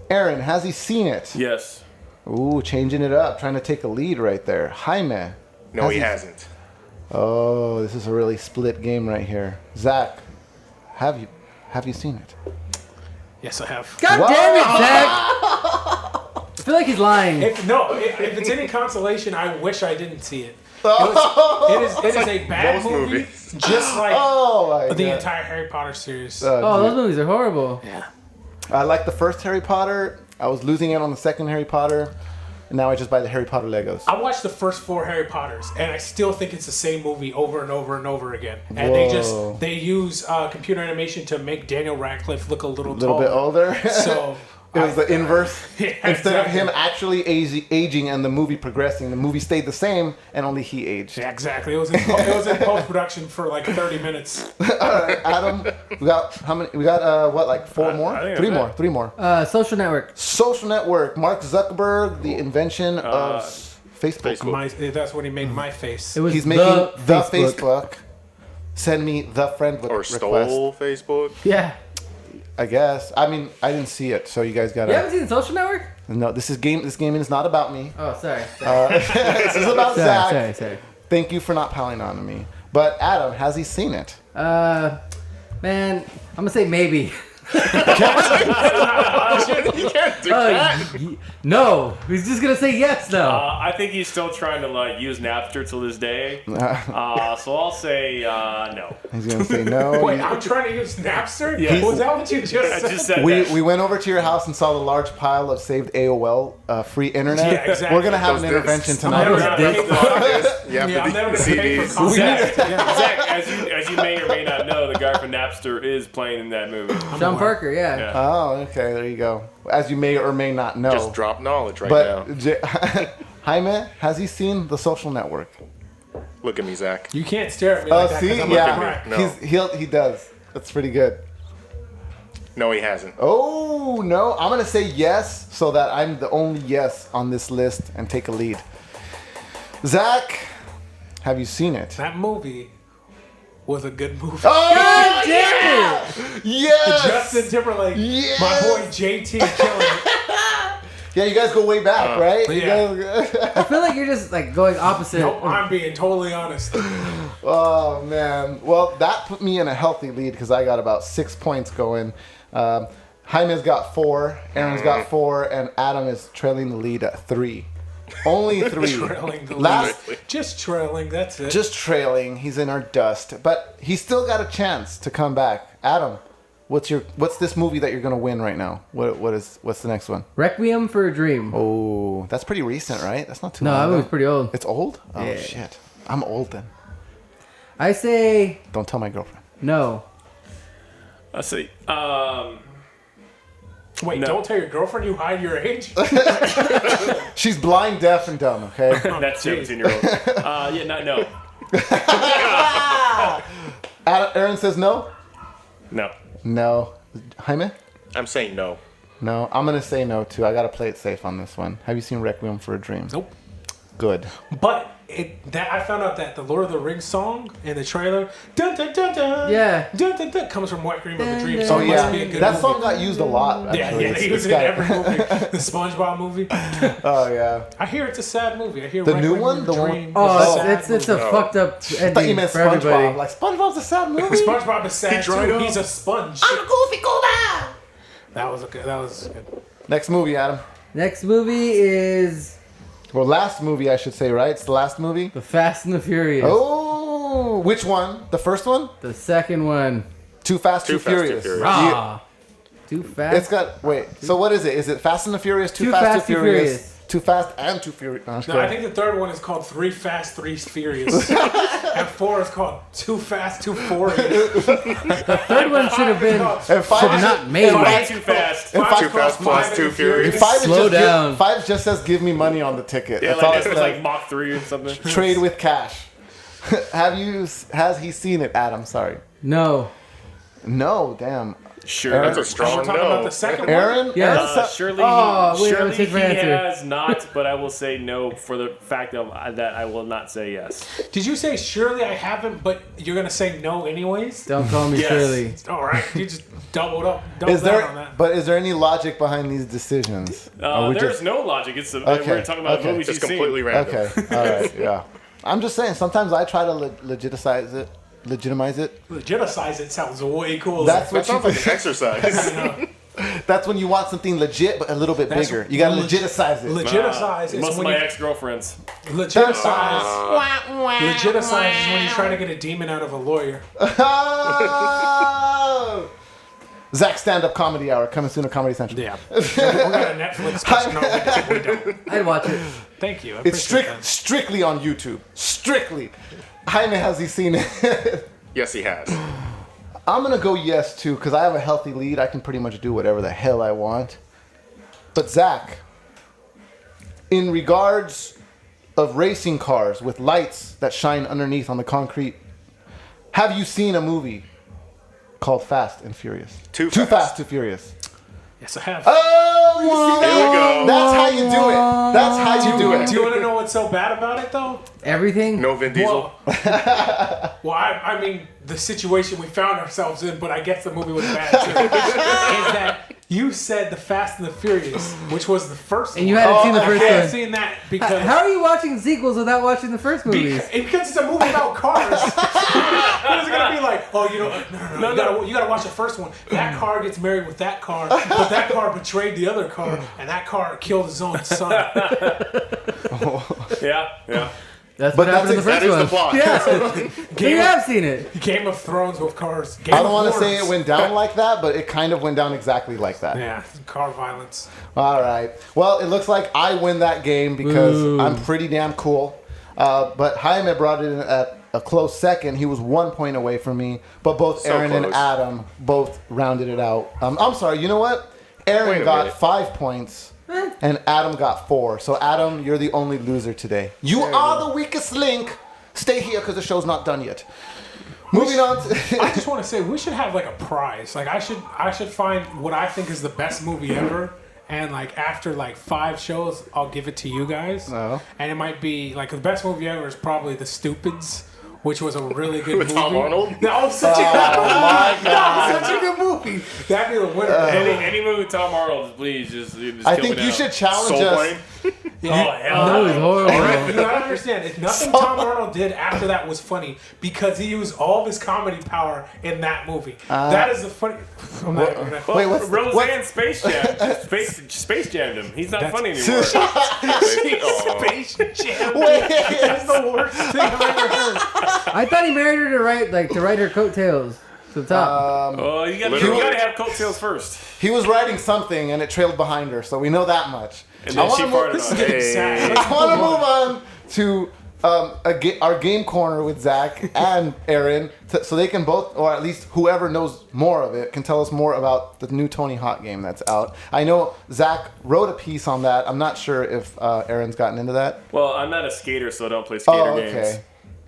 Aaron, has he seen it? Yes. Ooh, changing it up, trying to take a lead right there. Jaime. No, has he hasn't. Oh, this is a really split game right here. Zach, have you seen it? Yes, I have. God What? damn it, Zach! I feel like he's lying. If it's any consolation, I wish I didn't see it. It is a bad most movie, movies. just like Oh my the God. entire Harry Potter series. Oh, dude. those movies are horrible. I like the first Harry Potter. I was losing it on the second Harry Potter, and now I just buy the Harry Potter Legos. I watched the first 4 Harry Potters, and I still think it's the same movie over and over and over again. And Whoa. they use computer animation to make Daniel Radcliffe look a little A little bit older. So It was the inverse. Yeah, Instead of exactly. him actually aging and the movie progressing, the movie stayed the same and only he aged. Yeah, exactly. It was in post production for like 30 minutes. All right, Adam, we got how many? We got what, like 4 more? I think 3 that's more. it. 3 more. Social Network. Social network. Mark Zuckerberg, the invention of Facebook. That's when he made my face. It was He's making the Facebook. Facebook. Send me the friend Or request. stole Facebook. Yeah. I guess. I mean, I didn't see it, so you guys gotta. You haven't seen Social Network? No, this game is not about me. Oh, sorry. This is about Zach. Sorry. Thank you for not piling on to me. But Adam, has he seen it? Man, I'm gonna say maybe. You can't do that. No, he's just gonna say yes though. I think he's still trying to like use Napster till this day. So I'll say no. He's gonna say no. Wait, I'm trying to use Napster? Yes. Was that what you just I said? just said We that. went over to your house and saw the large pile of saved AOL free internet. Yeah, exactly. We're gonna have Those an intervention discs. tonight. I'm never gonna pay for You have Yeah, I'm the never gonna pay for CDs. content. Zach, as you may or may not know, the guy from Napster is playing in that movie. Sean Parker, yeah. Oh, okay. There you go. As you may or may not know. Just drop knowledge now. Jaime, has he seen The Social Network? Look at me, Zach. You can't stare at me like that. See? I'm Yeah. No. He does. That's pretty good. No, he hasn't. Oh, no. I'm going to say yes so that I'm the only yes on this list and take a lead. Zach, have you seen it? That movie was a good movie. Oh, yeah! Yes! Justin Timberlake, Yes! my boy JT killing it. Yeah, you guys go way back, right? yeah. I feel like you're just like going opposite. Nope, I'm being totally honest. Oh, man. Well, that put me in a healthy lead because I got about 6 points going. Jaime's got 4, Aaron's got 4, and Adam is trailing the lead at 3. Only 3. Trailing the lead. Just trailing, that's it. Just trailing. He's in our dust. But he's still got a chance to come back. Adam, what's this movie that you're going to win right now? What's the next one? Requiem for a Dream. Oh, that's pretty recent, right? That's not too No, long that ago. movie's pretty old. It's old? Oh, Yeah. shit. I'm old then. I say Don't tell my girlfriend. no. Let's see. Wait, No. don't tell your girlfriend you hide your age? She's blind, deaf, and dumb, okay? That's 17-year-old. No. Aaron says no? No. No. Jaime? I'm saying no. No. I'm going to say no, too. I got to play it safe on this one. Have you seen Requiem for a Dream? Nope. Good. But I found out that the Lord of the Rings song in the trailer, dun dun dun dun, Yeah. dun dun dun, comes from Requiem of a Dream. Oh, So it must be a yeah. good That movie. song got used a lot, Yeah, actually. yeah, they use It's it in got- every movie. The SpongeBob movie. Oh, yeah. I hear it's a sad movie. I hear The new Requiem one? of The a one- Dream. Oh, is a sad it's a movie. fucked up I thought you ending meant for everybody. SpongeBob. Like, SpongeBob's a sad movie? SpongeBob is sad dried too. up. He's a sponge. I'm a goofy goober! That was good. Next movie, Adam. Next movie is Well, last movie, I should say, right? It's the last movie? The Fast and the Furious. Oh, which one? The first one? The second one. Too Fast, Too Too Fast, Too Furious. Furious. Ah. Too fast. It's got, wait, so what is it? Is it Fast and the Furious, Too Fast, Too Furious? Too Fast and Too Furious. No, No, I think the third one is called 3 Fast, 3 Furious. And 4 is called Too Fast, Too Furious. Third one should have been and five should is not made. Way too fast. And Too Fast plus Too Furious. Five is Slow just down. Five just says give me money on the ticket. Yeah, That's all like it this was says. like Mach 3 or something. Trade with cash. Has he seen it, Adam? Sorry. No. No, damn. Sure. That's a We're strong talking about no. the second Aaron? Yes. Aaron Surely, Oh, wait, surely let's take he my answer. has not, but I will say no for the fact that I will not say yes. one. Did you say surely I haven't, but you're going to say no anyways? Don't call me Yes. Shirley. All right. You just doubled down on Is that. there any logic behind these decisions? Or we There's just- no logic. It's Okay, we're talking about okay. movies It's you've completely seen. random. Okay, all right, yeah. I'm just saying, sometimes I try to legitimize it. Legitimize it sounds way cooler. That's That what sounds you like an exercise. That's when you want something legit, but a little bit That's bigger. You gotta legit- legitimize it. Legitimize is Most of when my you ex-girlfriends. legitimize. Legitimize is when you try to get a demon out of a lawyer. Oh! Zach stand-up comedy hour coming soon to Comedy Central. Yeah. We got a Netflix special. No, we don't. I'd watch it. Thank you. I It's appreciate that. strictly on YouTube. Strictly. Jaime, has he seen it? Yes, he has. I'm gonna go yes too, because I have a healthy lead. I can pretty much do whatever the hell I want. But Zach, in regards of racing cars with lights that shine underneath on the concrete, have you seen a movie called Fast and Furious? Too Too Fast. Fast, Too Furious. Yes, I have. Oh, you see that? There we go. That's how you do it. That's how you do it. Do you want to know what's so bad about it, though? Everything? No Vin Diesel. I mean, the situation we found ourselves in, but I guess the movie was bad too. Is that you said The Fast and the Furious, which was the first And you one. hadn't seen the I first hadn't one. seen that because... How are you watching sequels without watching the first movies? Because it's a movie about cars. It's gonna be like, oh, you know, no. You gotta watch the first one. That car gets married with that car, but that car betrayed the other car, and that car killed his own son. Yeah. That's But what happened in the that's first That is one. the plot. Yeah. So you have seen it. Game of Thrones with cars. I don't want to say it went down like that, but it kind of went down exactly like that. Yeah, car violence. All right. Well, it looks like I win that game because Ooh. I'm pretty damn cool. But Jaime brought it in at a close second. He was 1 point away from me, but both So Aaron and close. Adam both rounded it out. I'm sorry. You know what? Aaron Wait a got minute. 5 points, and Adam got 4. So Adam, you're the only loser today. You are the weakest link. Stay here because the show's not done yet. Moving on. I just want to say we should have like a prize. Like I should find what I think is the best movie ever. And like after like 5 shows, I'll give it to you guys. Oh. And it might be like the best movie ever is probably The Stupids, which was a really good With movie. Tom Arnold? That was such a good movie. my God. That was such a good movie. That'd be the winner. Any movie with Tom Arnold, please just I kill think me you now. should challenge Soul us. Plane? Oh hell That was no. horrible. You gotta understand, if nothing Tom Arnold did after that was funny because he used all of his comedy power in that movie. That is the funny. I'm not gonna- Well, Wait, what's- Roseanne what- Space Jam, Space Jammed him. He's not That's- funny anymore. Space Jam. That's the worst thing I've ever heard. I thought he married her to ride her coattails to the top. Well, you Literally. gotta have coattails first. He was writing something and it trailed behind her, so we know that much. And then she farted This is on getting it. sad. I want to move on to our game corner with Zach and Aaron, so they can both, or at least whoever knows more of it, can tell us more about the new Tony Hawk game that's out. I know Zach wrote a piece on that. I'm not sure if Aaron's gotten into that. Well, I'm not a skater, so I don't play skater Oh, games. okay.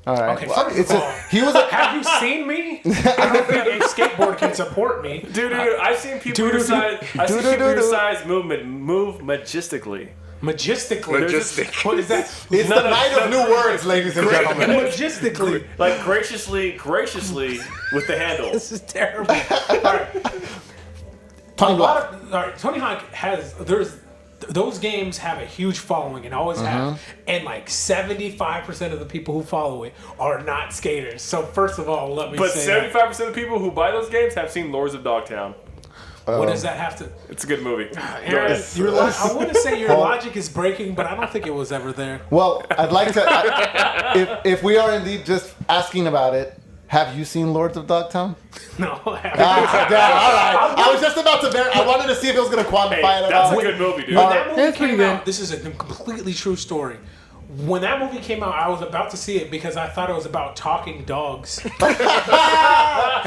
All right. Okay, Well, first of all, he was a, have you seen me? I don't think a skateboard can support me. Dude, I've seen people your size. I've seen people your size move majestically. Majestically. Majestic. What is that? it's the night of new words, ladies and gentlemen. Majestically. Like graciously with the handle. This is terrible. All right. Tony A Block. lot of, all right, Tony Hawk has those games have a huge following and always have, and like 75% of the people who follow it are not skaters. So first of all, let me But say 75% of the people who buy those games have seen Lords of Dogtown. that. What does that have to? It's a good movie. Aaron, I want to say your logic is breaking, but I don't think it was ever there. Well, I'd like to. If we are indeed just asking about it, have you seen Lords of Dogtown? No. All right. I was just about to. I wanted to see if it was going to quantify Hey, it. that's About a good movie, dude. When that movie That's pretty came good. out, this is a completely true story. When that movie came out, I was about to see it because I thought it was about talking dogs. And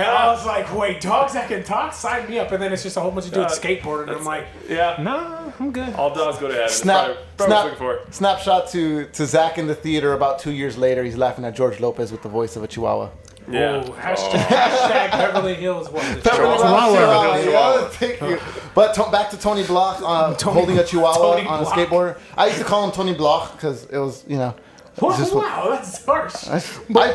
I was like, wait, dogs that can talk? Sign me up. And then it's just a whole bunch of dudes skateboarding. And I'm like, Yeah. no, I'm good. All dogs go to heaven. That's probably what I was looking for. Snapshot to Zach in the theater about 2 years later. He's laughing at George Lopez with the voice of a Chihuahua. Yeah. Oh, hashtag Beverly Hills. What is it? Beverly Hills Chihuahua. Yeah, thank you. But back to Tony Block holding a Chihuahua Tony on a Block. skateboard. I used to call him Tony Block because it was, just what- Wow, that's harsh.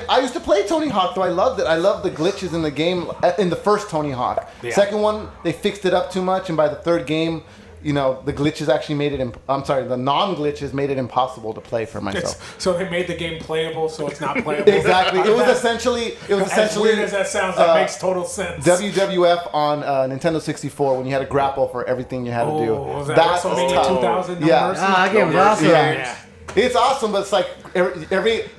I used to play Tony Hawk, though. I loved it. I loved the glitches in the game, in the first Tony Hawk. Yeah. Second one, they fixed it up too much, and by the third game, the glitches actually made it. The non-glitches made it impossible to play for myself. So they made the game playable, so it's not playable. Exactly. It was essentially. As weird as that sounds, that makes total sense. WWF on Nintendo 64 when you had to grapple for everything you had to do. Was that That's WrestleMania tough. 2000? No Yeah. Mercy? That game was awesome. Yeah. It's awesome, but it's like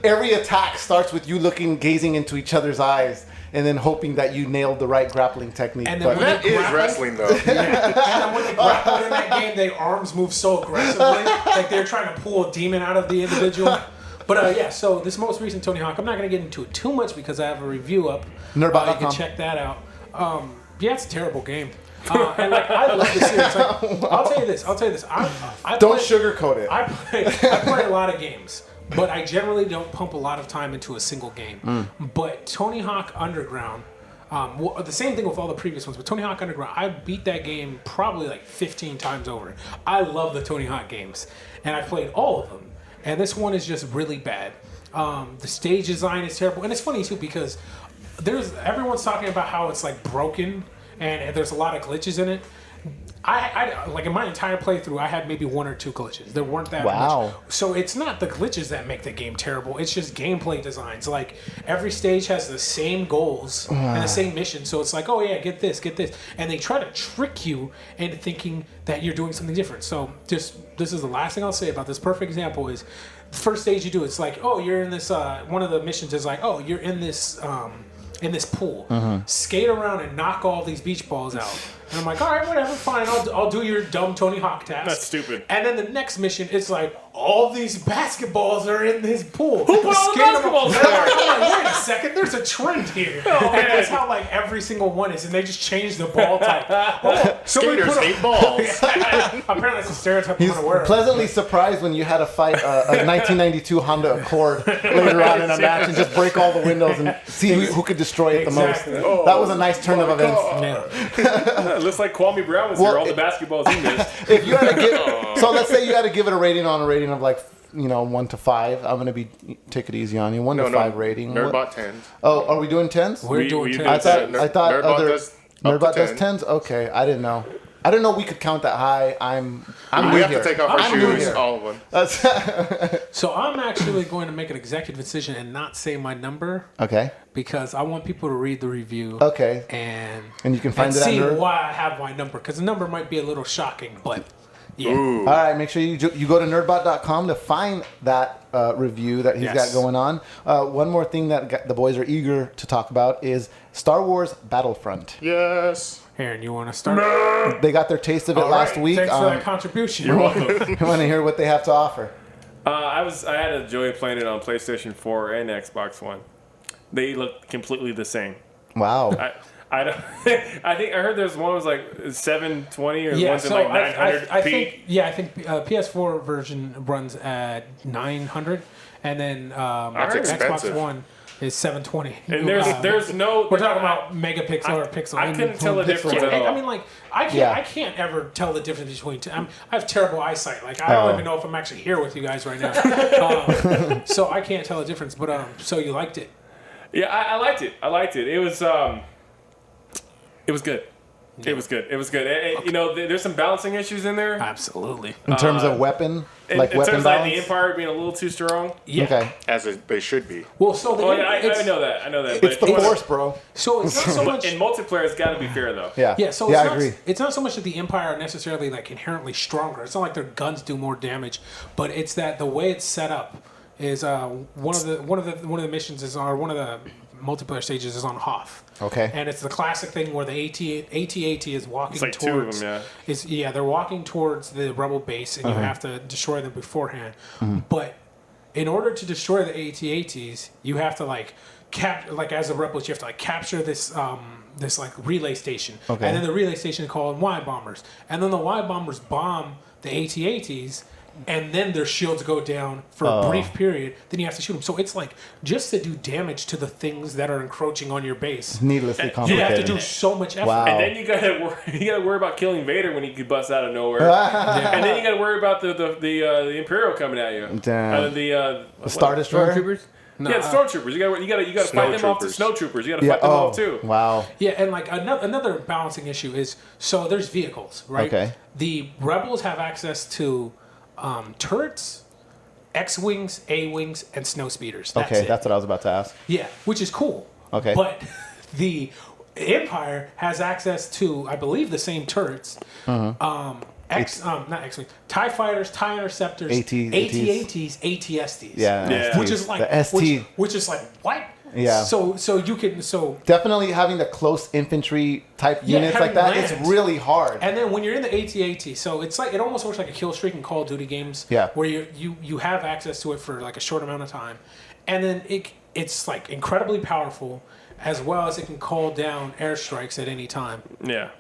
every attack starts with you gazing into each other's eyes, and then hoping that you nailed the right grappling technique. And then But when That is grapple- wrestling, though. And then when they grappled in that game, their arms move so aggressively, like they're trying to pull a demon out of the individual. But so this most recent Tony Hawk, I'm not going to get into it too much because I have a review up. Nerdbot.com. You can check that out. Yeah, it's a terrible game. And I love the series. Like, I'll tell you this. I don't play- sugarcoat it. I play a lot of games, but I generally don't pump a lot of time into a single game. But Tony Hawk Underground, the same thing with all the previous ones, but Tony Hawk Underground, I beat that game probably like 15 times over. I love the Tony Hawk games, and I played all of them. And this one is just really bad. The stage design is terrible, and it's funny too because everyone's talking about how it's like broken and there's a lot of glitches in it. I like in my entire playthrough, I had maybe 1 or 2 glitches. There weren't that Wow. much. So it's not the glitches that make the game terrible. It's just gameplay designs. Like every stage has the same goals and the same mission. So it's like, oh yeah, get this, and they try to trick you into thinking that you're doing something different. So this is the last thing I'll say about this. Perfect example is the first stage you do. It's like, oh, you're in this. One of the missions is like, oh, you're in this pool. Skate around and knock all these beach balls out. And I'm like, all right, whatever, fine. I'll do your dumb Tony Hawk task. That's stupid. And then the next mission, it's like, all these basketballs are in this pool. Who put all the basketballs there? I'm like, wait a second, there's a trend here. And that's how like every single one is, and they just changed the ball type. Oh, Skaters hate balls. Apparently it's a stereotype I'm He's unaware of. pleasantly surprised when you had to fight a 1992 Honda Accord later on in a match and just break all the windows and see who could destroy it the Exactly. most. Oh, That was a nice turn of events. Yeah. It looks like Kwame Brown was here. All the basketballs he missed. If you had to give, so let's say you had to give it a rating of like 1 to 5. I'm gonna take it easy on you. 1 to 5 rating. Nerdbot 10s. Oh, are we doing 10s? We're doing we 10. I thought Nerdbot other does up Nerdbot to does 10. 10s. Okay, I didn't know. I didn't know we could count that high. I'm We new have here. to take off our I'm new shoes, here. all of them. So I'm actually going to make an executive decision and not say my number Okay. because I want people to read the review. Okay. And you can find it at see Nerd? why I have my number, because the number might be a little shocking, but yeah. Ooh. All right, make sure you go to nerdbot.com to find that review that he's Yes. got going on. One more thing that the boys are eager to talk about is Star Wars Battlefront. Yes. Aaron, you want to start? They got their taste of it All last right, week. Thanks for that contribution. You're welcome. I want to hear what they have to offer. I had a joy of playing it on PlayStation 4 and Xbox One. They look completely the same. Wow. I don't. I think I heard there's one was like 720 or Yeah, one's so in like 900 I p. think PS4 version runs at 900, and then That's Xbox expensive. One is 720. And there's no. We're talking about megapixel or pixel. I couldn't tell the difference at all. I mean, like, I can't ever tell the difference between. I have terrible eyesight. Like, I don't even know if I'm actually here with you guys right now. So I can't tell the difference. But so you liked it? Yeah, I liked it. I liked it. It was good. It was good. It was good. There's some balancing issues in there. Absolutely. In terms of weapon, In weapon terms of balance. the Empire being a little too strong. Yeah. Okay. They should be. Well, so the I know that. I know that. It's the Force, bro. So it's not so But much. in multiplayer, it's got to be fair though. Yeah. Yeah, so I it's agree. not, it's not so much that the Empire are necessarily like inherently stronger. It's not like their guns do more damage, but it's that the way it's set up is one of the missions is one of the multiplayer stages is on Hoth. Okay. And it's the classic thing where the AT-AT is walking It's like towards. 2 of them, they're walking towards the rebel base, and you have to destroy them beforehand. But in order to destroy the AT-ATs, you have to as the rebels, you have to capture this this relay station, Okay. and then the relay station is called Y bombers, and then the Y bombers bomb the AT-ATs. And then their shields go down for a brief period. Then you have to shoot them. So it's just to do damage to the things that are encroaching on your base. Needlessly You complicated. have to do so much effort. Wow. And then you gotta worry about killing Vader when he could bust out of nowhere. And then you gotta worry about the Imperial coming at you. Damn. The Star Destroyer? Stormtroopers? No, yeah, the stormtroopers. You gotta fight them off. The snowtroopers. You gotta fight them off too. Wow. Yeah, and another balancing issue is so there's vehicles, right? Okay. The rebels have access to turrets, X-wings, A-wings, and snow speeders. That's Okay, it. that's what I was about to ask. Yeah, which is cool. Okay. But the Empire has access to, I believe, the same turrets. Not X-wing, TIE fighters, TIE interceptors, AT-ATs, AT-STs. Yeah. Yeah. Which is The ST. which is what? Yeah. So you can Definitely having the close infantry type Yeah, units like that, having it's lands. really hard. And then when you're in the AT-AT, so it's it almost works like a kill streak in Call of Duty games. Yeah. Where you have access to it for a short amount of time, and then it's incredibly powerful, as well as it can call down airstrikes at any time. Yeah.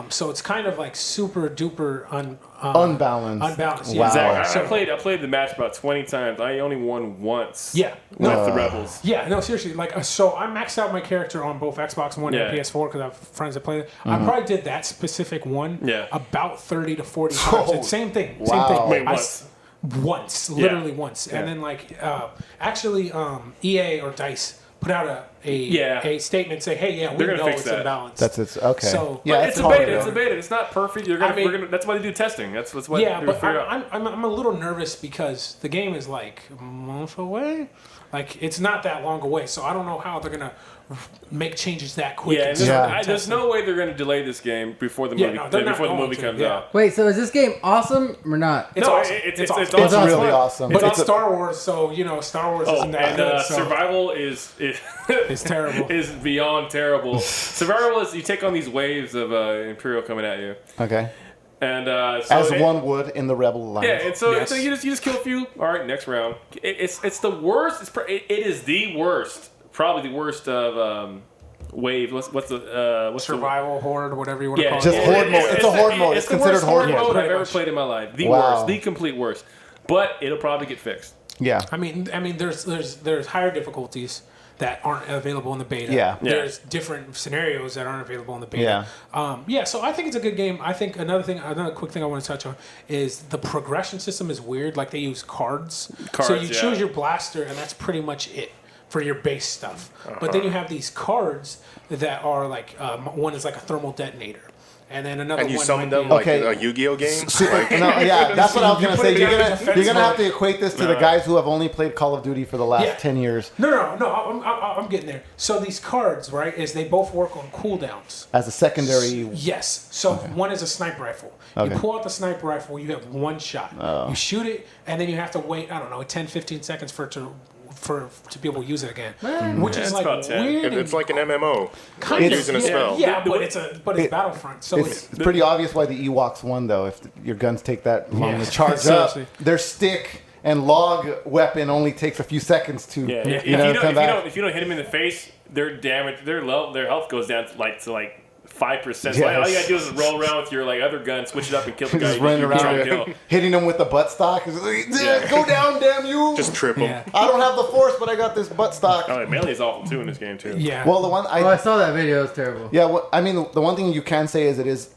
So it's kind of super duper Unbalanced. Unbalanced. Wow. Yeah. Exactly. I played the match about 20 times. I only won once. Yeah. With the rebels. Yeah, no, seriously. So I maxed out my character on both Xbox One and Yeah. PS4 because I have friends that play it. I probably did that specific one about 30 to 40 times. Oh, It's same thing. wow. Same thing. Wait, once? Once. Literally once. And then EA or DICE put out a statement saying, hey, yeah, we They're gonna know fix it's that. imbalanced. That's it. Okay. So- yeah, But it's a hard, beta. though. It's a beta. It's not perfect. We're gonna. That's why they do testing. That's why. Yeah, they're but figure out. I'm a little nervous because the game is a month away. It's not that long away, so I don't know how they're gonna make changes that quick. Yeah, and and start Yeah. testing. there's no way they're going to delay this game before the Yeah, movie no, they're not before the going movie to, comes yeah. out. Wait, so is this game awesome or not? It's no, awesome. it's awesome. It's really awesome. But It's it's Star Wars, so Star Wars isn't that good. So. Survival is It's terrible. Is beyond terrible. Survival is you take on these waves of Imperial coming at you. Okay. And as one would in the Rebel Alliance. Yeah, and so you just kill a few. All right, next round. It's the worst. It is the worst. Probably the worst of wave. What's the survival horde, whatever you want to call it. Just horde mode. It's a horde mode. It's considered horde mode I've ever played in my life. The worst. The complete worst. But it'll probably get fixed. Yeah. I mean, there's higher difficulties that aren't available in the beta. Yeah. There's different scenarios that aren't available in the beta. So I think it's a good game. I think another quick thing I want to touch on is the progression system is weird. Like they use cards. So you choose your blaster, and that's pretty much it for your base stuff. But then you have these cards that are like one is like a thermal detonator. And then another one. And you summon them like a Yu-Gi-Oh game? That's what I was going to say. You're gonna have to equate this to the guys who have only played Call of Duty for the last 10 years. No, I'm getting there. So these cards, right, is they both work on cooldowns. As a secondary... Yes. So one is a sniper rifle. You pull out the sniper rifle, you have one shot. You shoot it, and then you have to wait, 10, 15 seconds for it to be able to use it again, which is like weird. It's like an MMO. Kind of using a spell. Yeah, but it's Battlefront, so it's pretty obvious why the Ewoks won, though. If your guns take that long to charge up, their stick and log weapon only takes a few seconds to. If you don't hit them in the face, their damage, their health goes down to like 5%. So all you gotta do is roll around with your other gun, switch it up, and kill the guy. Just running around, hitting them with the butt stock. Go down, damn you! Just trip them. I don't have the force, but I got this butt stock. Oh, melee is awful too in this game too. Yeah. Well, the one I saw that video. It's terrible. Yeah. Well, I mean, the one thing you can say is it is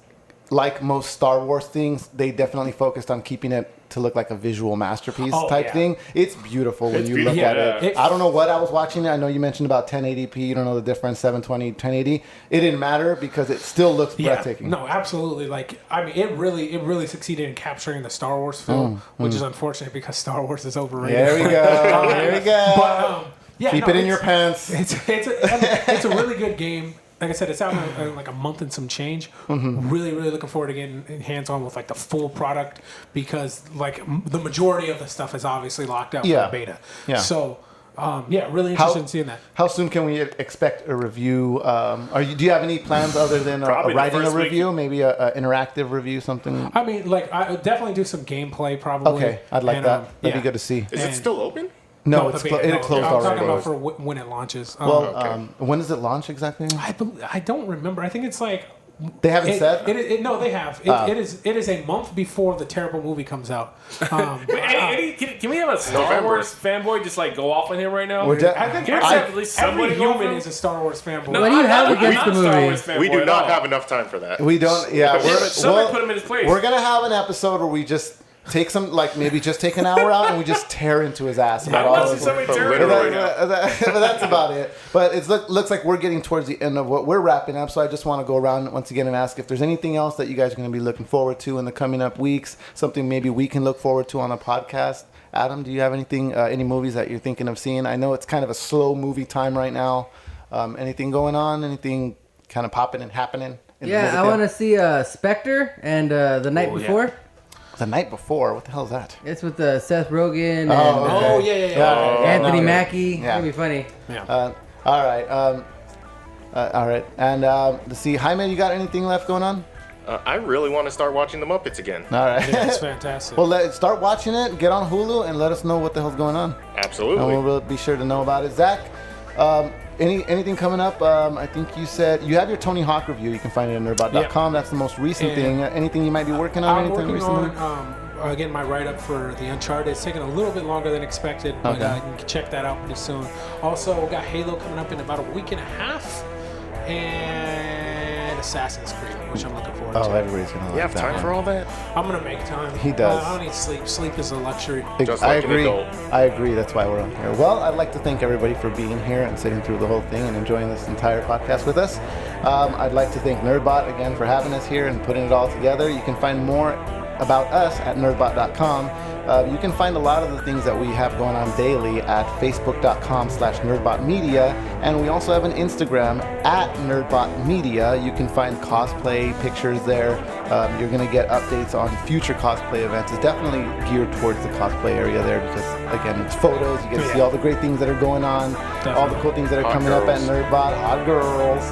like most Star Wars things. They definitely focused on keeping it to look like a visual masterpiece type thing. It's beautiful when you look at it. I don't know what I was watching. I know you mentioned about 1080p. You don't know the difference, 720, 1080. It didn't matter because it still looks breathtaking. No, absolutely. It really succeeded in capturing the Star Wars film, which is unfortunate because Star Wars is overrated. There we go. There we go. But, keep it in your pants. It's a really good game. Like I said, it's out in like a month and some change. Really, really looking forward to getting hands-on with like the full product because like the majority of the stuff is obviously locked out for the beta. Yeah. So, really interested in seeing that. How soon can we expect a review? Do you have any plans other than writing a review? Maybe an interactive review, something? I mean, like I definitely do some gameplay probably. Okay, I'd like that. That'd be good to see. Is it still open? No, it closed already. I'm talking about for when it launches. When does it launch exactly? I don't remember. I think it's like they haven't said. No, they have. It is a month before the terrible movie comes out. Can we have a Star Wars fanboy just like go off on him right now? I think at least every human is a Star Wars fanboy. What do you have against the movie? We do not have enough time for that. We don't. Yeah, somebody put him in his place. We're gonna have an episode where we just take some, maybe just take an hour out and we just tear into his ass about all of it. But that's about it. But it looks like we're getting towards the end of what we're wrapping up. So I just want to go around once again and ask if there's anything else that you guys are going to be looking forward to in the coming up weeks. Something maybe we can look forward to on a podcast. Adam, do you have anything, any movies that you're thinking of seeing? I know it's kind of a slow movie time right now. Anything going on? Anything kind of popping and happening? I want to see Spectre and The Night Before. Yeah. The Night Before? What the hell is that? It's with Seth Rogen and Anthony Mackie. Yeah. It'll be funny. Yeah. All right. All right. And let's see. Jaime, you got anything left going on? I really want to start watching The Muppets again. All right. Yeah, it's fantastic. Well, start watching it. Get on Hulu and let us know what the hell's going on. Absolutely. And we'll be sure to know about it. Zach, anything coming up? I think you said you have your Tony Hawk review. You can find it at nerdbot.com. That's the most recent thing. Anything you might be working on? I'm working on again my write-up for the Uncharted. It's taking a little bit longer than expected, but you can check that out pretty soon. Also, we got Halo coming up in about a week and a half, and Assassin's Creed, which I'm looking forward to. Oh, everybody's gonna like that. You have time for all that? I'm gonna make time. He does. I don't need sleep. Sleep is a luxury. Just like I agree. an adult. I agree. That's why we're on here. Well, I'd like to thank everybody for being here and sitting through the whole thing and enjoying this entire podcast with us. I'd like to thank Nerdbot again for having us here and putting it all together. You can find more about us at nerdbot.com. You can find a lot of the things that we have going on daily at facebook.com/nerdbotmedia, and we also have an Instagram at nerdbotmedia. You can find cosplay pictures there. You're going to get updates on future cosplay events. It's definitely geared towards the cosplay area there because, again, it's photos. You get to see all the great things that are going on, all the cool things that are coming up at Nerdbot, hot girls.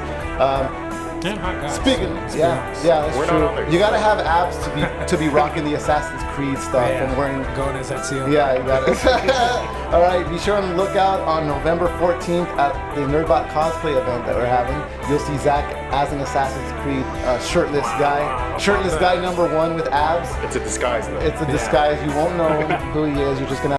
Speaking, that's true. You gotta have abs to be rocking the Assassin's Creed stuff and wearing. Going as Ezio. Yeah, you got it. All right, be sure on the lookout on November 14th at the Nerdbot cosplay event that we're having. You'll see Zach as an Assassin's Creed shirtless guy number one with abs. It's a disguise, though. It's a disguise. You won't know who he is. You're just gonna